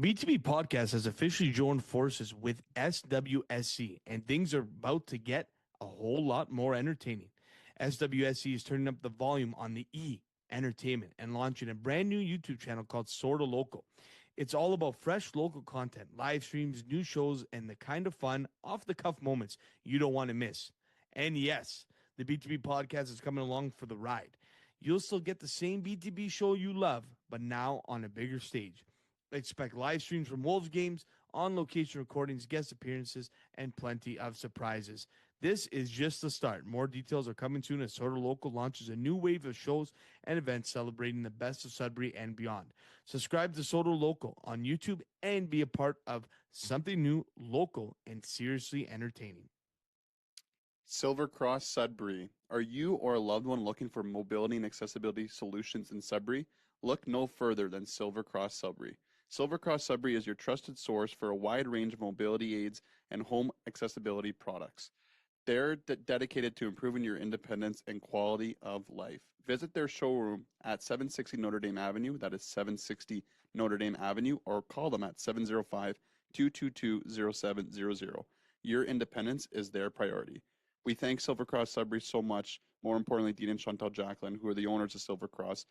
BTB Podcast has officially joined forces with SWSC, and things are about to get a whole lot more entertaining. SWSC is turning up the volume on the entertainment and launching a brand new YouTube channel called Sorta Local. It's all about fresh local content, live streams, new shows, and the kind of fun, off the cuff moments you don't want to miss. And yes, the BTB Podcast is coming along for the ride. You'll still get the same BTB show you love, but now on a bigger stage. Expect live streams from Wolves games, on-location recordings, guest appearances, and plenty of surprises. This is just the start. More details are coming soon as Sorta Local launches a new wave of shows and events celebrating the best of Sudbury and beyond. Subscribe to Sorta Local on YouTube and be a part of something new, local, and seriously entertaining. Silver Cross Sudbury. Are you or a loved one looking for mobility and accessibility solutions in Sudbury? Look no further than Silver Cross Sudbury. Silver Cross Sudbury is your trusted source for a wide range of mobility aids and home accessibility products. They're dedicated to improving your independence and quality of life. Visit their showroom at 760 Notre Dame Avenue, that is 760 Notre Dame Avenue, or call them at 705-222-0700. Your independence is their priority. We thank Silver Cross Sudbury so much, more importantly, Dean and Chantal Jacqueline, who are the owners of Silver Cross,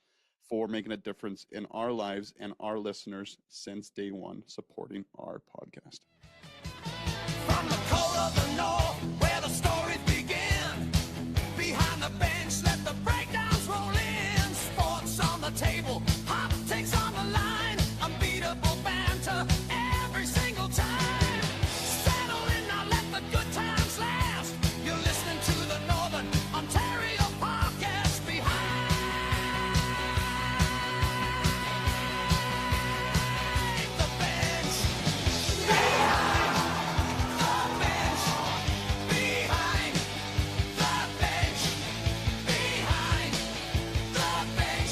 for making a difference in our lives and our listeners since day one, supporting our podcast. From the cold of the north, where the stories begin, behind the bench, let the breakdowns roll in. Sports on the table, hot takes on the line, unbeatable banter every single time. Settle in now, let the good times last. You're listening to the Northern Ontario Podcast behind the bench. Behind the bench. Behind the bench. Behind the bench.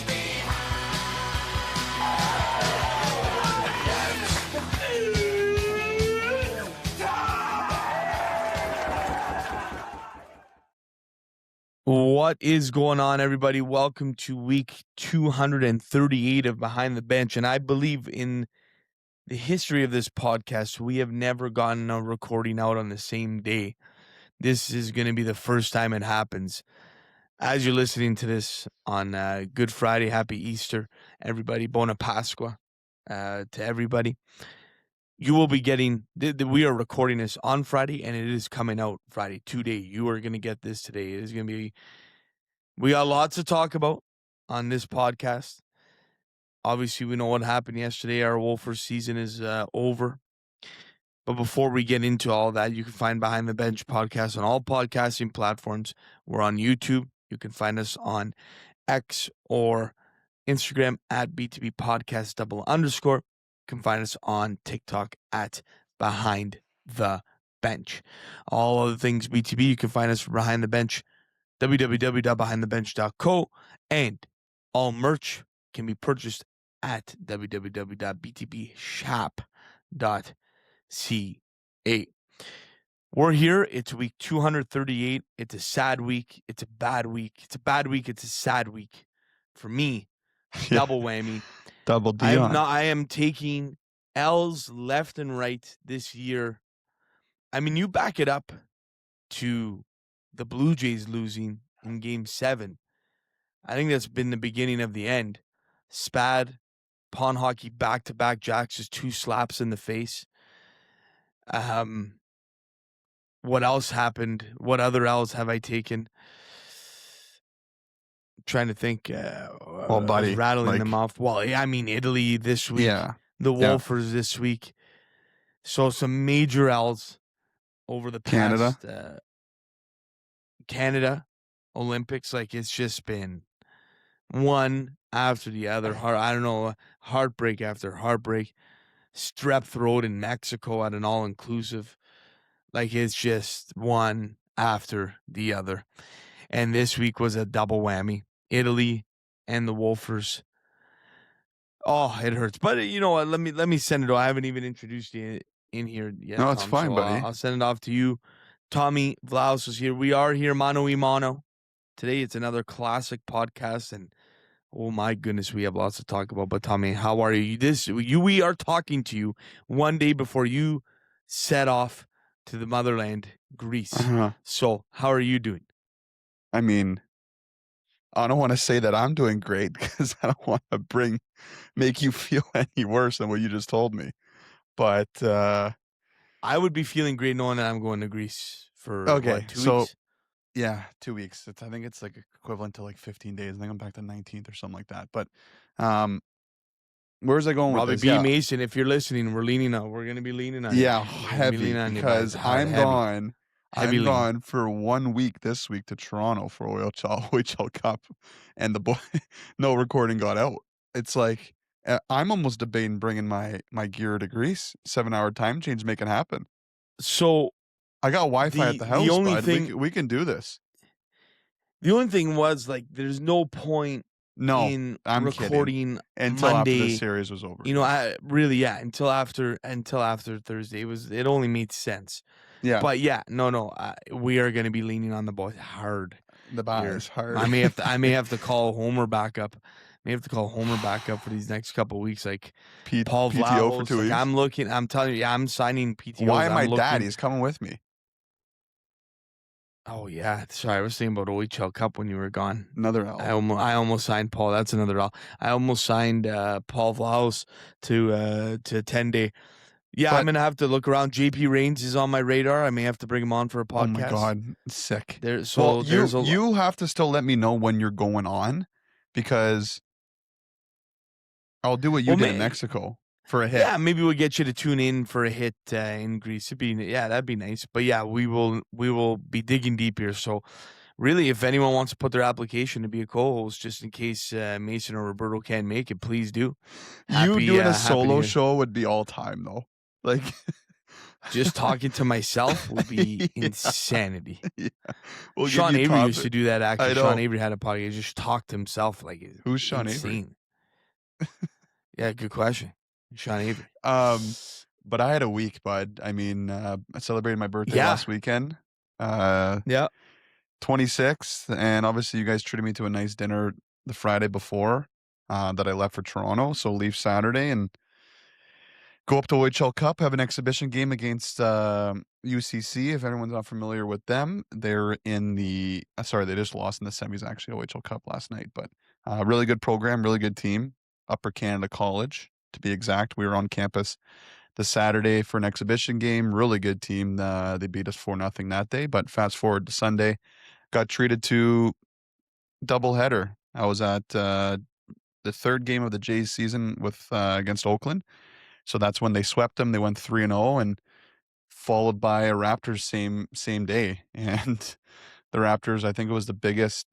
What is going on, everybody? Welcome to week 238 of Behind the Bench. And I believe in the history of this podcast, we have never gotten a recording out on the same day. This is going to be the first time it happens. As you're listening to this on Good Friday, Happy Easter, everybody, Bona Pasqua to everybody. You will be getting, we are recording this on Friday, and it is coming out Friday, today. You are going to get this today. It is going to be, we got lots to talk about on this podcast. Obviously, we know what happened yesterday. Our Wolfers season is over. But before we get into all that, you can find Behind the Bench podcast on all podcasting platforms. We're on YouTube. You can find us on X or Instagram at BTB Podcast _. You can find us on TikTok at Behind the Bench. All other things BTB, you can find us Behind the Bench, www.behindthebench.co, and all merch can be purchased at www.btbshop.ca. We're here. It's week 238. It's a sad week. It's a bad week. It's a bad week. It's a sad week. For me, double whammy. Double D. I am taking L's left and right this year. I mean, you back it up to the Blue Jays losing in Game 7. I think that's been the beginning of the end. Spad, Pond Hockey, back-to-back Jacks, just 2 slaps in the face. What else happened? What other L's have I taken? I'm trying to think. Well, buddy, rattling them off. Well, yeah, I mean, Italy this week. Yeah. The Wolfers this week. So some major L's over the past. Canada, Olympics. Like, it's just been one after the other. I don't know, heartbreak after heartbreak. Strep throat in Mexico at an all-inclusive. Like, it's just one after the other. And this week was a double whammy. Italy and the Wolfers. Oh, it hurts. But you know what? Let me send it off. I haven't even introduced you in here yet. No, it's Tom, fine, so buddy. I'll send it off to you. Tommy Vlaus is here. We are here, mano y mano. Today it's another classic podcast, and Oh my goodness, we have lots to talk about. But Tommy, how are you? We are talking to you one day before you set off to the motherland, Greece. Uh-huh. So, how are you doing? I mean, I don't want to say that I'm doing great because I don't want to make you feel any worse than what you just told me. But I would be feeling great knowing that I'm going to Greece for okay, 2 so weeks? yeah, 2 weeks. I think it's like equivalent to like 15 days. I think I'm back to 19th or something like that. But where's I going with Robbie this? B. Yeah, Mason, if you're listening, we're going to be leaning on yeah, you. We're gonna be leaning heavy on you, because bud. I'm Heavy. gone. Heavy I'm lean. gone for 1 week this week to Toronto for OHL Cup, and the boy, no recording got out. It's like I'm almost debating bringing my gear to Greece. 7-hour time change, make it happen. So I got Wi-Fi at the house, only bud. thing We can do this. the only thing was like there's no point No, in I'm kidding. recording Until after the Monday. series was over. You know, yes. until after Thursday. It only made sense. Yeah, But yeah, no, we are going to be leaning on the boys hard. the Here. buys hard. I may have to call Homer back up. For these next couple of weeks. Like Paul PTO for Vlahos, 2 weeks. I'm telling you, I'm signing PTOs. Why am I looking, dad? He's coming with me. Oh yeah, sorry. I was thinking about OHL Cup when you were gone. Another L. I almost signed Paul. That's another L. I almost signed Paul Vlahos to 10-day. Yeah, But- I'm gonna have to look around. JP Rains is on my radar. I may have to bring him on for a podcast. Oh my god, sick. Well, you have to still let me know when you're going on, because I'll do what you did in Mexico for a hit. Yeah, maybe we'll get you to tune in for a hit in Greece. That'd be nice. But yeah, we will be digging deep here. So really, if anyone wants to put their application to be a co-host, just in case Mason or Roberto can't make it, please do. You doing a solo show would be all time though. Like just talking to myself would be insanity. Yeah. Sean Avery used to do that. Actually, I know. Sean Avery had a podcast. Just talk to himself. Like, who's Sean insane. Avery? Yeah, good question. Sean Avery. But I had a week, bud. I mean, I celebrated my birthday last weekend. Yeah. 26th, and obviously you guys treated me to a nice dinner the Friday before that I left for Toronto. So leave Saturday and go up to OHL Cup, have an exhibition game against UCC. If anyone's not familiar with them, they're in the they just lost in the semis, actually, OHL Cup last night. But really good program, really good team. Upper Canada College, to be exact. We were on campus the Saturday for an exhibition game. Really good team. They beat us 4-0 that day. But fast forward to Sunday, got treated to doubleheader. I was at the third game of the Jays season with against Oakland. So that's when they swept them. They went 3-0, and followed by a Raptors same day. And the Raptors, I think it was the biggest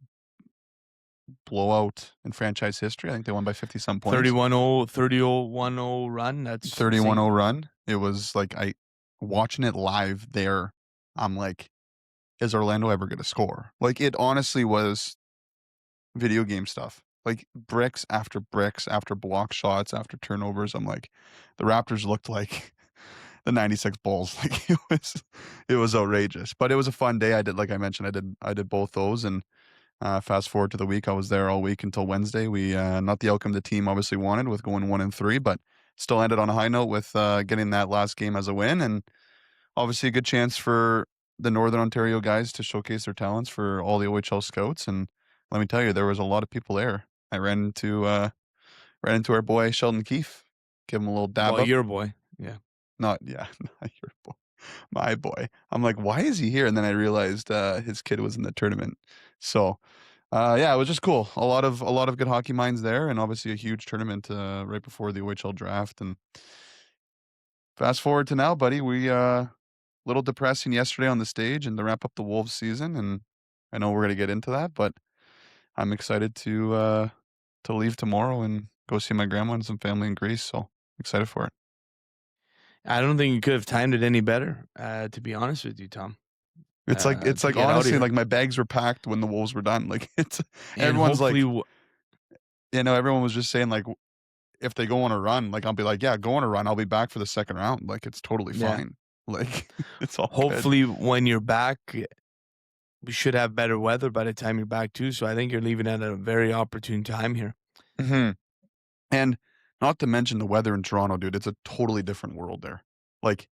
blowout in franchise history. I think they won by 50-some points. 31-0 run. That's 31-0 run. It was like watching it live there. I'm like, is Orlando ever going to score? Like, it honestly was video game stuff. Like bricks after block shots, after turnovers. I'm like, the Raptors looked like the 96 Bulls. Like it was outrageous. But it was a fun day. I did both those, and fast forward to the week, I was there all week until Wednesday. We not the outcome the team obviously wanted with going 1-3, but still ended on a high note with getting that last game as a win, and obviously a good chance for the Northern Ontario guys to showcase their talents for all the OHL scouts. And let me tell you, there was a lot of people there. I ran into our boy Sheldon Keefe. Give him a little dab up. Your boy, yeah. Not your boy, my boy. I'm like, why is he here? And then I realized his kid was in the tournament. So, it was just cool. A lot of good hockey minds there, and obviously a huge tournament right before the OHL draft. And fast forward to now, buddy. We little depressing yesterday on the stage and to wrap up the Wolves season, and I know we're gonna get into that, but I'm excited to leave tomorrow and go see my grandma and some family in Greece. So excited for it. I don't think you could have timed it any better, to be honest with you, Tom. It's like honestly, like my bags were packed when the Wolves were done. Like everyone's like, everyone was just saying like, if they go on a run, like I'll be like, yeah, go on a run. I'll be back for the second round. Like it's totally fine. Like it's all hopefully good. When you're back, we should have better weather by the time you're back too. So I think you're leaving at a very opportune time here. Mm-hmm. And not to mention the weather in Toronto, dude. It's a totally different world there. Like,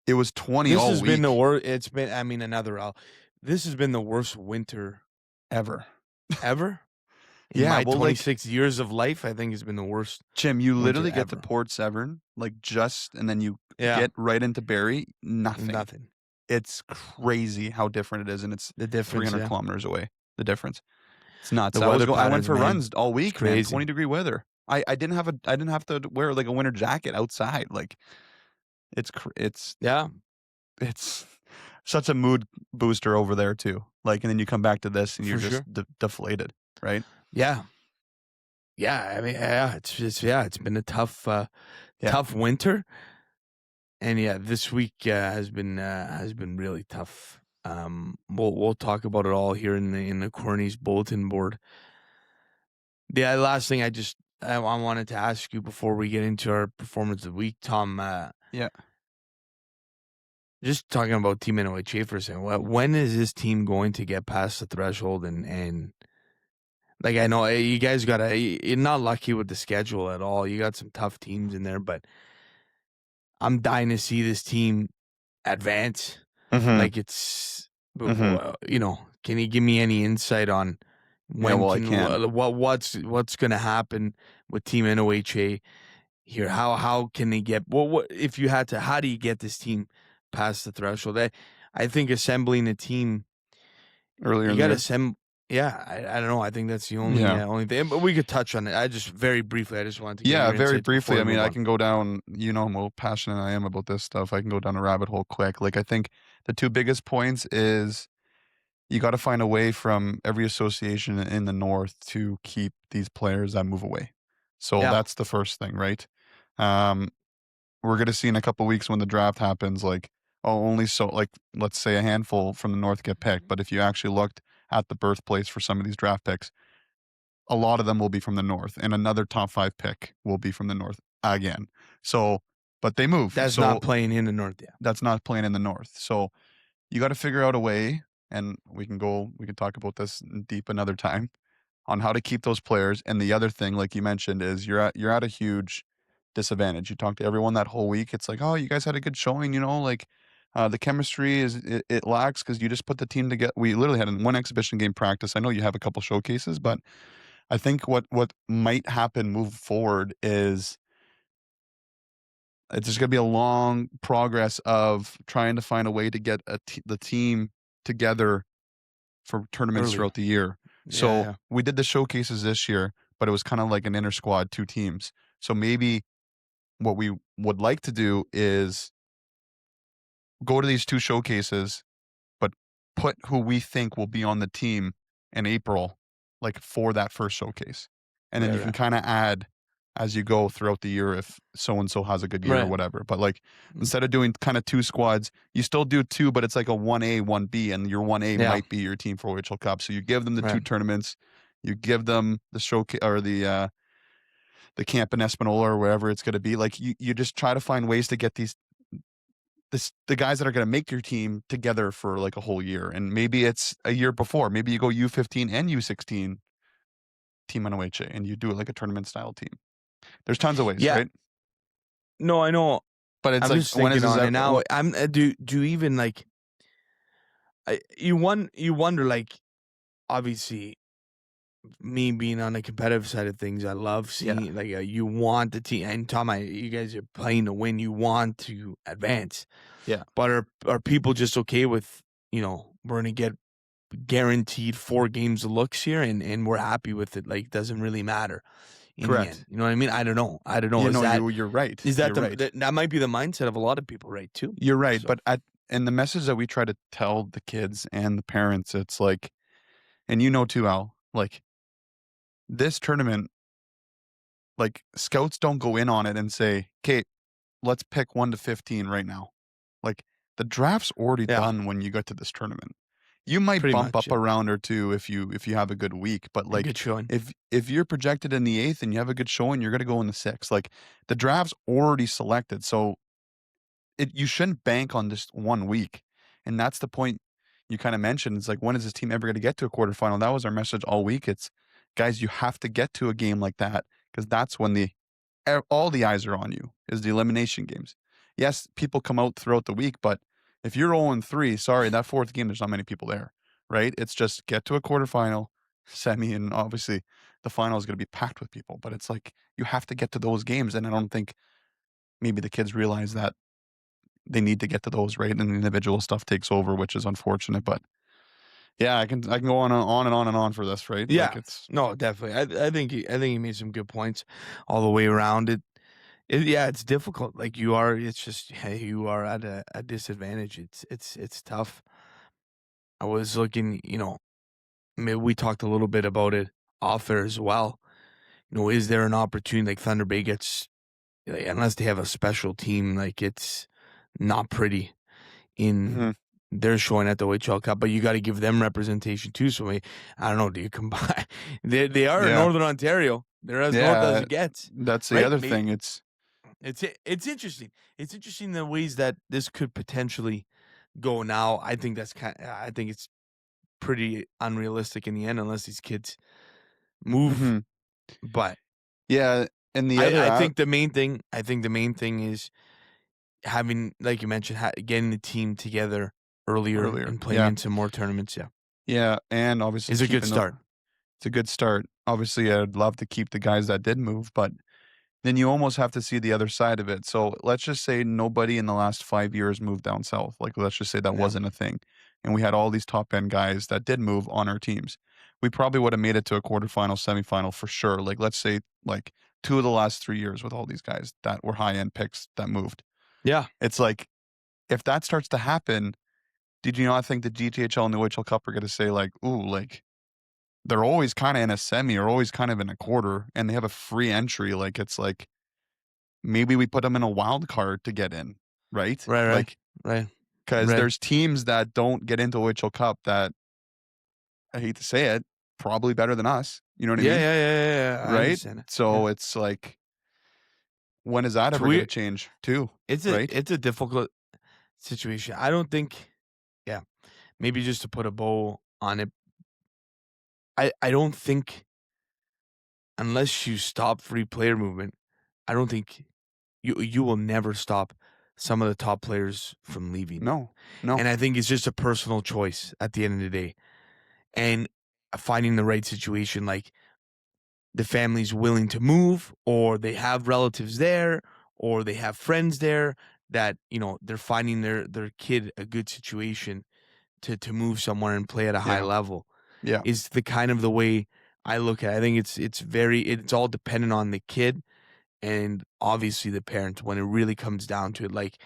it was 20 This all has week. been the worst. It's been, I mean, another L. This has been the worst winter ever. in Yeah, my well, like, 26 years of life. I think it's been the worst. Jim, you winter literally get to ever. Port Severn, like, and then you Yeah, get right into Barrie. Nothing. nothing. It's crazy how different it is, and it's The difference, 300 yeah. kilometers away. The difference. It's nuts. The I weather went patterns, for man. runs all week, man. Crazy. 20-degree weather. I didn't have to wear like a winter jacket outside. Like, it's Yeah, it's such a mood booster over there too. Like, and then you come back to this and you're For just sure. deflated, right? yeah, yeah. I mean, yeah. It's just, yeah. It's been a tough, tough winter, and yeah, this week has been really tough. We'll talk about it all here in the Corny's bulletin board. The last thing I wanted to ask you before we get into our performance of the week, Tom. Yeah. Just talking about Team OUA for a second. When is this team going to get past the threshold and like, I know you guys you're not lucky with the schedule at all. You got some tough teams in there, but I'm dying to see this team advance. Mm-hmm. Like, it's, you know, can you give me any insight on when I can. what's going to happen with Team NOHA here? How can they get, what if you had to, how do you get this team past the threshold? I think assembling a team Earlier, you got to assemble. Yeah, I don't know. I think that's the only thing. But we could touch on it. I just very briefly. I just wanted to get your very insights briefly. before I we mean, move I on. can go down. You know how passionate I am about this stuff. I can go down a rabbit hole quick. Like, I think the two biggest points is you got to find a way from every association in the north to keep these players that move away. So Yeah. that's the first thing, right? We're going to see in a couple weeks when the draft happens, like, let's say a handful from the north get picked. But if you actually looked at the birthplace for some of these draft picks, a lot of them will be from the north, and another top 5 pick will be from the north again. So, but they move. That's not playing in the north. Yeah. That's not playing in the north. So you got to figure out a way, and we can talk about this in deep another time on how to keep those players. And the other thing, like you mentioned, is you're at a huge disadvantage. You talk to everyone that whole week. It's like, oh, you guys had a good showing, like the chemistry it lacks because you just put the team together. We literally had one exhibition game practice. I know you have a couple showcases, but I think what might happen move forward is it's just going to be a long progress of trying to find a way to get the team together for tournaments Early. throughout the year. So we did the showcases this year, but it was kind of like an inter squad, 2 teams. So maybe what we would like to do is go to these 2 showcases, but put who we think will be on the team in April, like for that first showcase. And then you can kind of add as you go throughout the year if so-and-so has a good year or whatever. But like instead of doing kind of 2 squads, you still do 2, but it's like a 1A, 1B, and your 1A might be your team for OHL Cup. So you give them the 2 tournaments, you give them the showcase or the camp in Espanola or wherever it's going to be. Like you just try to find ways to get the guys that are going to make your team together for like a whole year. And maybe it's a year before. Maybe you go U15 and U16 team on OHA and you do it like a tournament style team. There's tons of ways, right? No, I know. But it's I'm like, just thinking on it now. Do even like you wonder, like, obviously me being on the competitive side of things, I love seeing like you want the team, and Tom, you guys are playing to win. You want to advance. Yeah. But are people just okay with, we're gonna get guaranteed 4 games of looks here and we're happy with it? Like, doesn't really matter. Correct. You know what I mean? I don't know. You're right. Is that right. that might be the mindset of a lot of people, right? Too. You're right. So. But and the message that we try to tell the kids and the parents, it's like, and too, Al, like this tournament, like scouts don't go in on it and say, okay, let's pick 1 to 15 right now. Like the draft's already done when you get to this tournament. You might bump up a round or 2 if you have a good week, but like good showing. if you're projected in the 8th and you have a good showing, you're going to go in the 6th. Like the draft's already selected, so you shouldn't bank on this 1 week. And that's the point you kind of mentioned. It's like, when is this team ever going to get to a quarterfinal? That was our message all week. It's, guys, you have to get to a game like that because that's when all the eyes are on you, is the elimination games. Yes, people come out throughout the week, but if you're 0-3, sorry, that fourth game, there's not many people there, right? It's just get to a quarterfinal, semi, and obviously the final is going to be packed with people. But it's like you have to get to those games, and I don't think maybe the kids realize that they need to get to those, right? And the individual stuff takes over, which is unfortunate. But yeah, I can go on and on and on for this, right? Yeah. Like it's No, definitely. I think he made some good points all the way around. Yeah, it's difficult. Like you are, it's just you are at a disadvantage. It's tough. I was looking, maybe we talked a little bit about it off air as well. Is there an opportunity like Thunder Bay gets, like, unless they have a special team, like it's not pretty in Mhm. they're showing at the OHL Cup, but you got to give them representation too. So I don't know. Do you combine? They are in Yeah. Northern Ontario. They're as north as it gets. That's the Right? other thing. It's It's interesting. It's interesting the ways that this could potentially go now. I think I think it's pretty unrealistic in the end unless these kids move. Mhm. But Yeah, and the other I think the main thing is having, like you mentioned, getting the team together earlier earlier, and playing yeah, in some more tournaments. Yeah, yeah, and obviously is a good keeping start. it's a good start. Obviously, I'd love to keep the guys that did move, but then you almost have to see the other side of it. So let's just say nobody in the last 5 years moved down south. Like, let's just say that Yeah. wasn't a thing, and we had all these top end guys that did move on our teams. We probably would have made it to a quarterfinal, semifinal for sure. Like, let's say like 2 of the last 3 years with all these guys that were high end picks that moved. Yeah, It's like if that starts to happen, did you not think the GTHL and the OHL Cup are going to say like, ooh, like they're always kind of in a semi or always kind of in a quarter and they have a free entry. Like it's like maybe we put them in a wild card to get in, right? right, Like right. because Right. there's teams that don't get into OHL Cup that I hate to say it, probably better than us. You know what I mean? Yeah. I Right? understand it. So Yeah. it's like, when is that It's ever going to weird. change too? It's Right? a difficult situation. I don't think. Yeah, maybe just to put a bow on it. I don't think unless you stop free player movement, I don't think you will never stop some of the top players from leaving. No, no. And I think it's just a personal choice at the end of the day. And finding the right situation, like the family's willing to move, or they have relatives there, or they have friends there that, they're finding their kid a good situation to move somewhere and play at a high Yeah. level Yeah. is the kind of the way I look at it. I think it's all dependent on the kid and obviously the parents when it really comes down to it. Like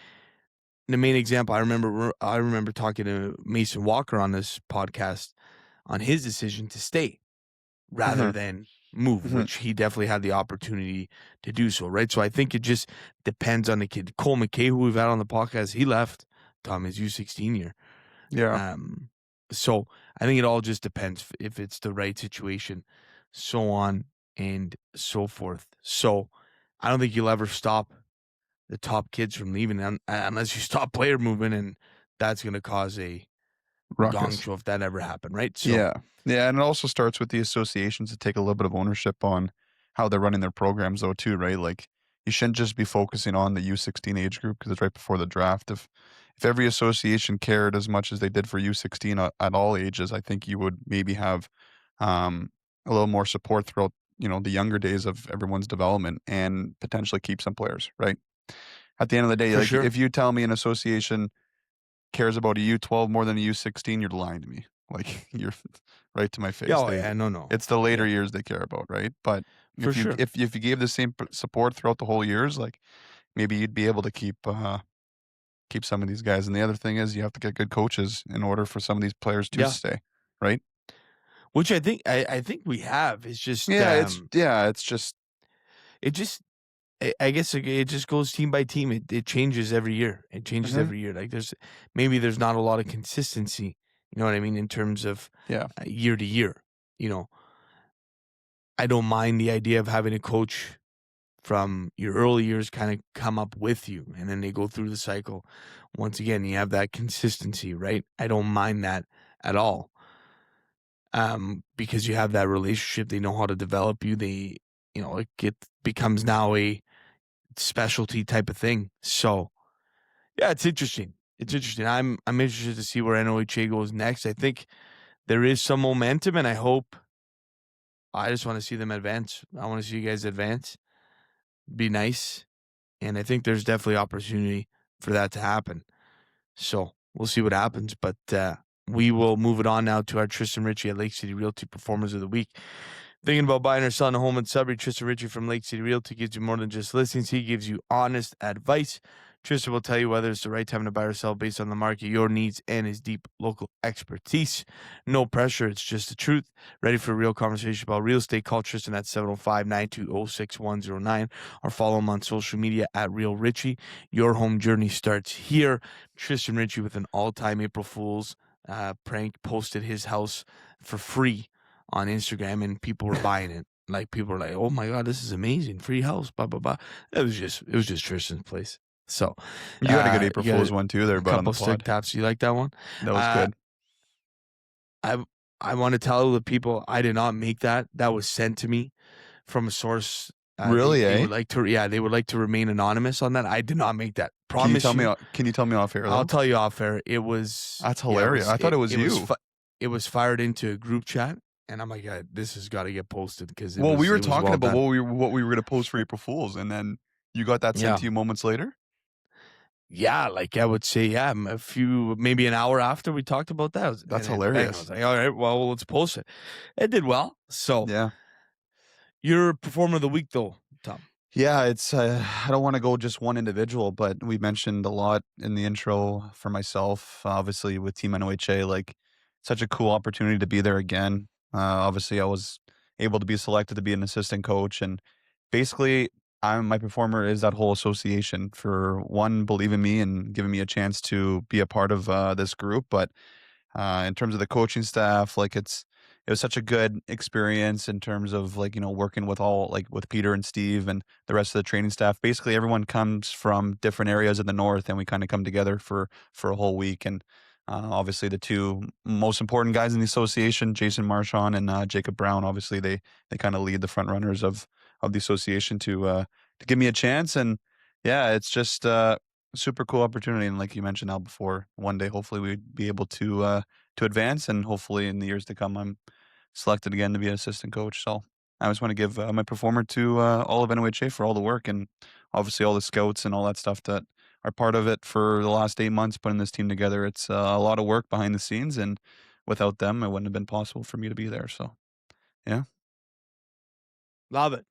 the main example, I remember talking to Mason Walker on this podcast on his decision to stay rather Mhm. than move, Mhm. which he definitely had the opportunity to do so, right? So I think it just depends on the kid. Cole McKay, who we've had on the podcast, he left Tom his U16 year. Yeah. So I think it all just depends if it's the right situation, so on and so forth. So I don't think you'll ever stop the top kids from leaving unless you stop player movement, and that's going to cause a gong Ruckus. show if that ever happened, right? So Yeah. Yeah, and it also starts with the associations to take a little bit of ownership on how they're running their programs though too, right? Like you shouldn't just be focusing on the U16 age group because it's right before the draft. If every association cared as much as they did for U16 at all ages, I think you would maybe have a little more support throughout, the younger days of everyone's development and potentially keep some players, right? At the end of the day, for like sure. if you tell me an association cares about a U12 more than a U16, you're lying to me. Like you're right to my face. Yeah, oh, yeah, no. It's the later Yeah, years they care about, right? But for if you sure. if if you gave the same support throughout the whole years, like maybe you'd be able to keep some of these guys. And the other thing is you have to get good coaches in order for some of these players to Yeah, stay, right? which I think we have. It's just It's just it just I guess it just goes team by team. It changes every year. It changes mhm, every year. Like there's not a lot of consistency. You know what I mean in terms of yeah, year to year. You know, I don't mind the idea of having a coach from your early years kind of come up with you, and then they go through the cycle. Once again, you have that consistency, right? I don't mind that at all. because you have that relationship. They know how to develop you. It becomes now a specialty type of thing. So yeah, it's interesting. It's interesting. I'm interested to see where NOHA goes next. I think there is some momentum, and I just want to see them advance. I want to see you guys advance. Be nice. And I think there's definitely opportunity for that to happen. So we'll see what happens. But we will move it on now to our Tristan Ritchie at Lake City Realty Performers of the Week. Thinking about buying or selling a home in Sudbury, Tristan Ritchie from Lake City Realty gives you more than just listings. He gives you honest advice. Tristan will tell you whether it's the right time to buy or sell based on the market, your needs, and his deep local expertise. No pressure. It's just the truth. Ready for a real conversation about real estate? Call Tristan at 705-920-6109 or follow him on social media at Real Ritchie. Your home journey starts here. Tristan Ritchie with an all-time April Fool's prank posted his house for free on Instagram, and people were buying it. Like, people were like, "Oh my God, this is amazing. Free house, blah, blah, blah." It was just Tristan's place. So You got a good April you got Fool's one too there, a but on the couple stick pod. taps. You like that one? That was good. I want to tell the people I did not make that. That was sent to me from a source. Really, they eh? would like to, they would like to remain anonymous on that. I did not make that. Can you Promise tell you. me? Can you tell me off air? I'll Though? tell you off air. It was. That's hilarious. I thought it was you. It was fired into a group chat, and I'm like, this has got to get posted because. Well, we were talking about what we were going to post for April Fools, and then you got that sent to you moments later. Yeah, like I would say, maybe an hour after we talked about that. That's hilarious. I was like, all right, well, let's post it. It did well. So yeah, your performer of the week, though, Tom. Yeah, it's I don't want to go just one individual, but we mentioned a lot in the intro for myself, obviously with Team NOHA, like such a cool opportunity to be there again. Obviously, I was able to be selected to be an assistant coach, and basically, my performer is that whole association for one, believing me and giving me a chance to be a part of this group, but in terms of the coaching staff, like it was such a good experience in terms of working with with Peter and Steve and the rest of the training staff. Basically, everyone comes from different areas of the north, and we kind of come together for a whole week. And obviously, the two most important guys in the association, Jason Marchand and Jacob Brown, obviously they kind of lead the front runners of the association to give me a chance. And yeah, it's just super cool opportunity. And like you mentioned now before, one day hopefully we'd be able to advance, and hopefully in the years to come I'm selected again to be an assistant coach. So I just want to give my performer to all of NOHA for all the work, and obviously all the scouts and all that stuff that are part of it for the last 8 months putting this team together. It's a lot of work behind the scenes, and without them it wouldn't have been possible for me to be there. So yeah. Love it.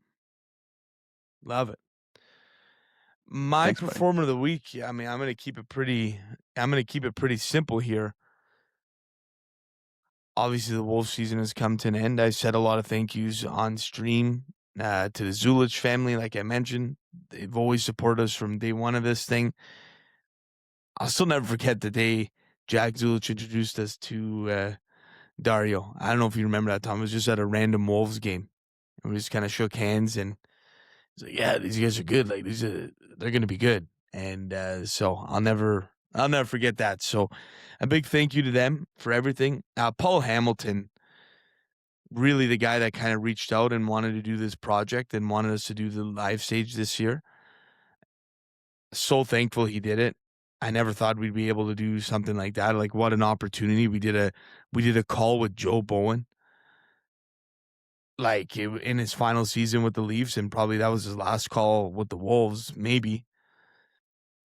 My Thanks, buddy. performer of the week, I mean, I'm going to keep it pretty simple here. Obviously, the Wolves season has come to an end. I said a lot of thank yous on stream to the Zulich family, like I mentioned. They've always supported us from day one of this thing. I'll still never forget the day Jack Zulich introduced us to Dario. I don't know if you remember that, Tom. It was just at a random Wolves game. And we just kind of shook hands, and he's like, "Yeah, these guys are good. Like they're going to be good." And so I'll never forget that. So a big thank you to them for everything. Paul Hamilton, really the guy that kind of reached out and wanted to do this project and wanted us to do the live stage this year. So thankful he did it. I never thought we'd be able to do something like that. Like, what an opportunity. We did a call with Joe Bowen, like in his final season with the Leafs, and probably that was his last call with the Wolves, maybe.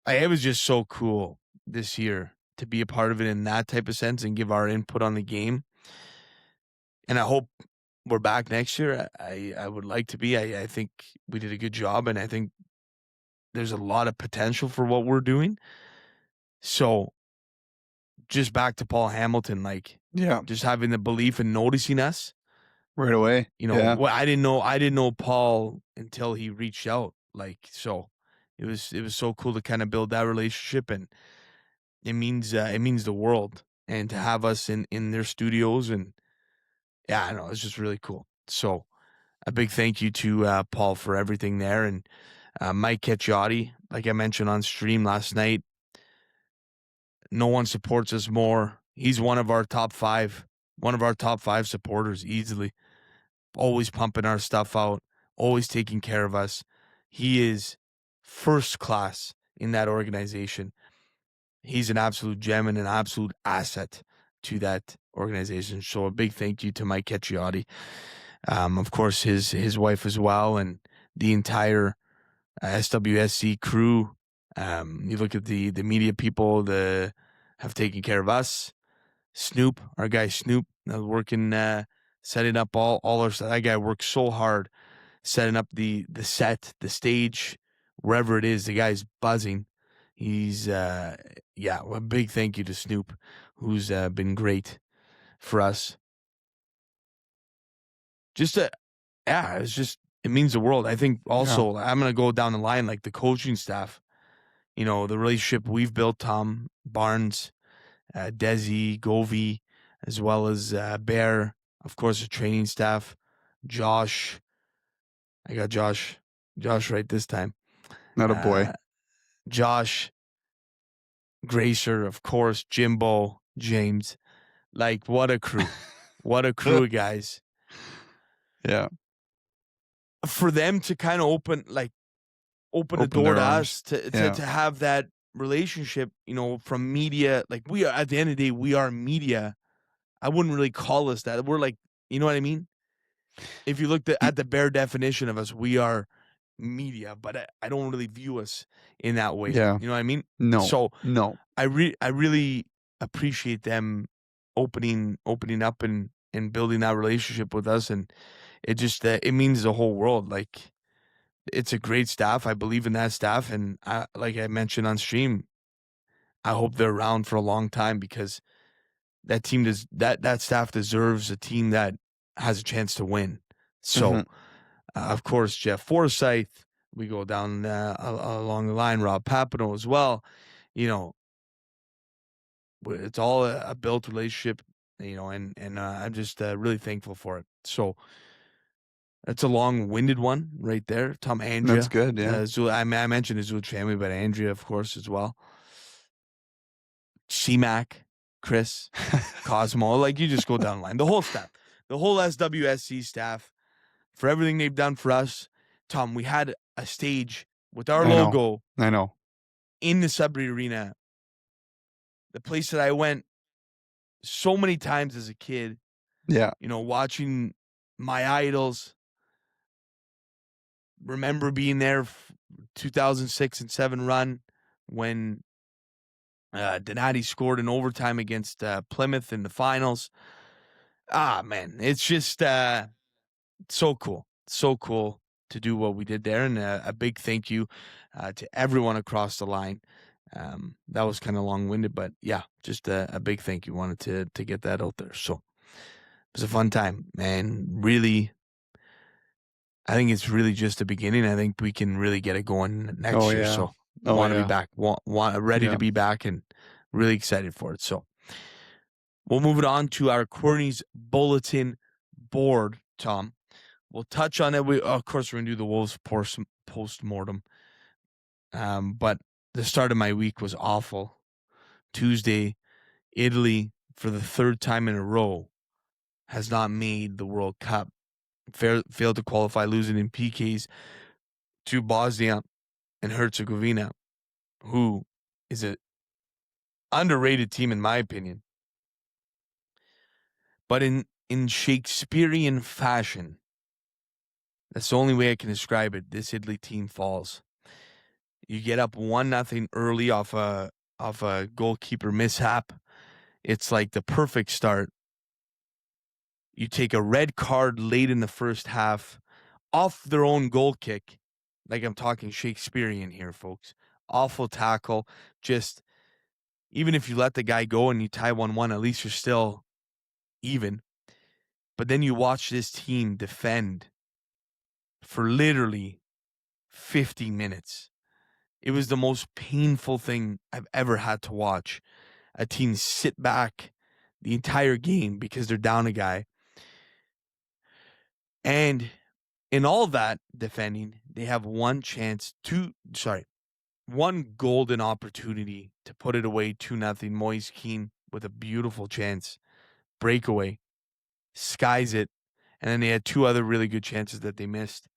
It was just so cool this year to be a part of it in that type of sense and give our input on the game. And I hope we're back next year. I would like to be. I think we did a good job, and I think there's a lot of potential for what we're doing. So just back to Paul Hamilton, just having the belief and noticing us right away. I didn't know Paul until he reached out. So it was so cool to kind of build that relationship, and it means the world. And to have us in their studios, and yeah, I know, it's just really cool. So a big thank you to Paul for everything there, and Mike Caciotti, like I mentioned on stream last night. No one supports us more. He's one of our top 5 one of our top 5 supporters easily. Always pumping our stuff out, always taking care of us. He is first class in that organization. He's an absolute gem and an absolute asset to that organization. So a big thank you to Mike Cecchiotti. Of course, his wife as well, and the entire SWSC crew. You look at the media people that have taken care of us. Snoop, our guy Snoop, working, setting up all our stuff. That guy works so hard setting up the set, the stage, wherever it is. The guy's buzzing. He's, a big thank you to Snoop, who's been great for us. It means the world. I think also I'm going to go down the line, like the coaching staff, the relationship we've built, Tom Barnes, Desi, Govey, as well as Bear, of course, the training staff, Josh. I got Josh right this time. Not a boy. Josh, Gracer, of course, Jimbo, James. Like, what a crew. What a crew of guys. Yeah. For them to kind of open the door their to arms. us, to have that relationship, from media. Like, we are, at the end of the day, we are media. I wouldn't really call us that. We're like, you know what I mean? If you look at the bare definition of us, we are media, but I don't really view us in that way. Yeah. You know what I mean? No. So no. I really appreciate them opening up and building that relationship with us, and it just it means the whole world. Like, it's a great staff. I believe in that staff, and like I mentioned on stream, I hope they're around for a long time, because that team that staff deserves a team that has a chance to win. So, of course, Jeff Forsyth, we go down along the line, Rob Papineau as well. It's all a built relationship, and I'm just really thankful for it. So that's a long-winded one right there. Tom, Andrea. That's good, yeah. I mentioned his Zuluch family, but Andrea, of course, as well. C-Mac, Chris, Cosmo, like, you just go down the line. The whole staff, the whole SWSC staff, for everything they've done for us. Tom, we had a stage with our logo. I know. In the Sudbury Arena, the place that I went so many times as a kid. Yeah. Watching my idols. Remember being there, 2006 and 7 run when Donati scored in overtime against Plymouth in the finals. Man, it's just so cool. So cool to do what we did there. And a big thank you to everyone across the line. That was kind of long-winded, but yeah, just a big thank you. Wanted to get that out there. So it was a fun time, and really, I think it's really just the beginning. I think we can really get it going next year. Yeah. So want to be back, ready to be back, and really excited for it. So we'll move it on to our Querney's Bulletin board, Tom. We'll touch on it. Of course, we're going to do the Wolves post-mortem. But the start of my week was awful. Tuesday, Italy, for the 3rd time in a row, has not made the World Cup. Failed to qualify, losing in PKs to Bosnia and Herzegovina, who is an underrated team in my opinion. But in Shakespearean fashion, that's the only way I can describe it, this Italy team falls. You get up 1-0 early off a goalkeeper mishap. It's like the perfect start. You take a red card late in the first half off their own goal kick. Like, I'm talking Shakespearean here, folks. Awful tackle. Just, even if you let the guy go and you tie 1-1, at least you're still even. But then you watch this team defend for literally 50 minutes. It was the most painful thing I've ever had to watch. A team sit back the entire game because they're down a guy. And in all that defending, they have one golden opportunity to put it away 2-0. Moise Keane with a beautiful chance. Breakaway. skies it, and then they had 2 other really good chances that they missed.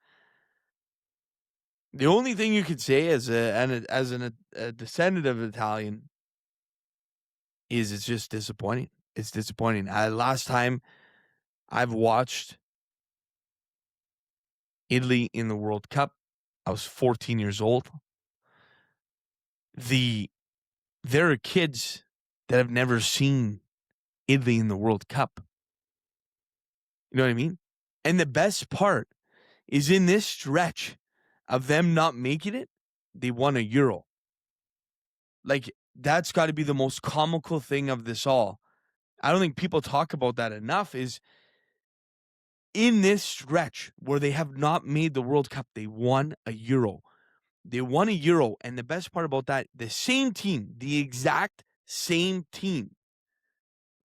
The only thing you could say as a descendant of Italian is it's just disappointing. It's disappointing. Last time I've watched Italy in the World Cup, I was 14 years old. There are kids that have never seen Italy in the World Cup. You know what I mean? And the best part is in this stretch of them not making it, they won a Euro. Like, that's got to be the most comical thing of this all. I don't think people talk about that enough, is in this stretch where they have not made the World Cup, they won a Euro. They won a Euro, and the best part about that, the same team, the exact same team,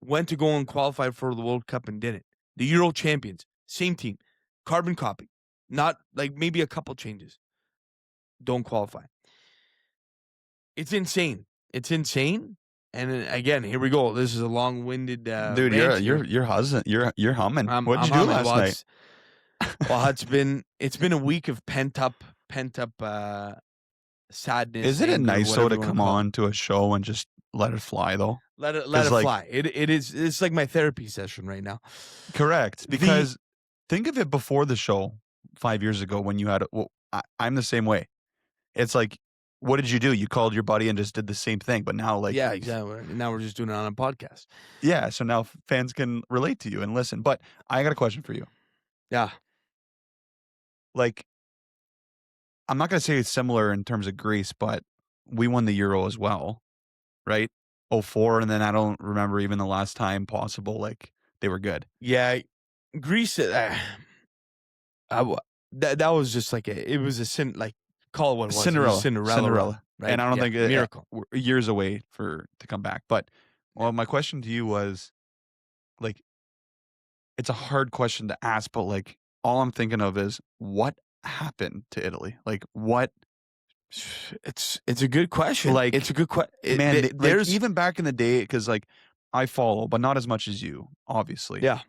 went to go and qualify for the World Cup and did it. The Euro champions, same team, carbon copy, not like maybe a couple changes. Don't qualify. It's insane. It's insane. And again, here we go. This is a long-winded Dude, rant you're here. humming. I'm What did you do humming. last night? Well, it's been a week of pent up sadness. Isn't it anger, nice whatever though you to wanna come call it. on to a show and just let it fly though? Let it 'Cause, like- fly. It is. It's like my therapy session right now. Correct. Because think of it before the show 5 years ago when you had. I'm the same way. It's like, what did you do? You called your buddy and just did the same thing. But now, like, Yeah, exactly. Now we're just doing it on a podcast. yeah. So now fans can relate to you and listen. But I got a question for you. Yeah. Like, I'm not gonna say it's similar in terms of Greece, but we won the Euro as well, right? 04, and then I don't remember even the last time possible. Like, they were good. Yeah, Greece. That was just like it was a like call it what it was. It was Cinderella, right? And I don't think miracle. we're years away to come back. But my question to you was, like, it's a hard question to ask, but like, all I'm thinking of is what happened to Italy? Like, what? It's a good question. Like, it's a good question. Man, there's like, even back in the day, because like I follow, but not as much as you, obviously. yeah.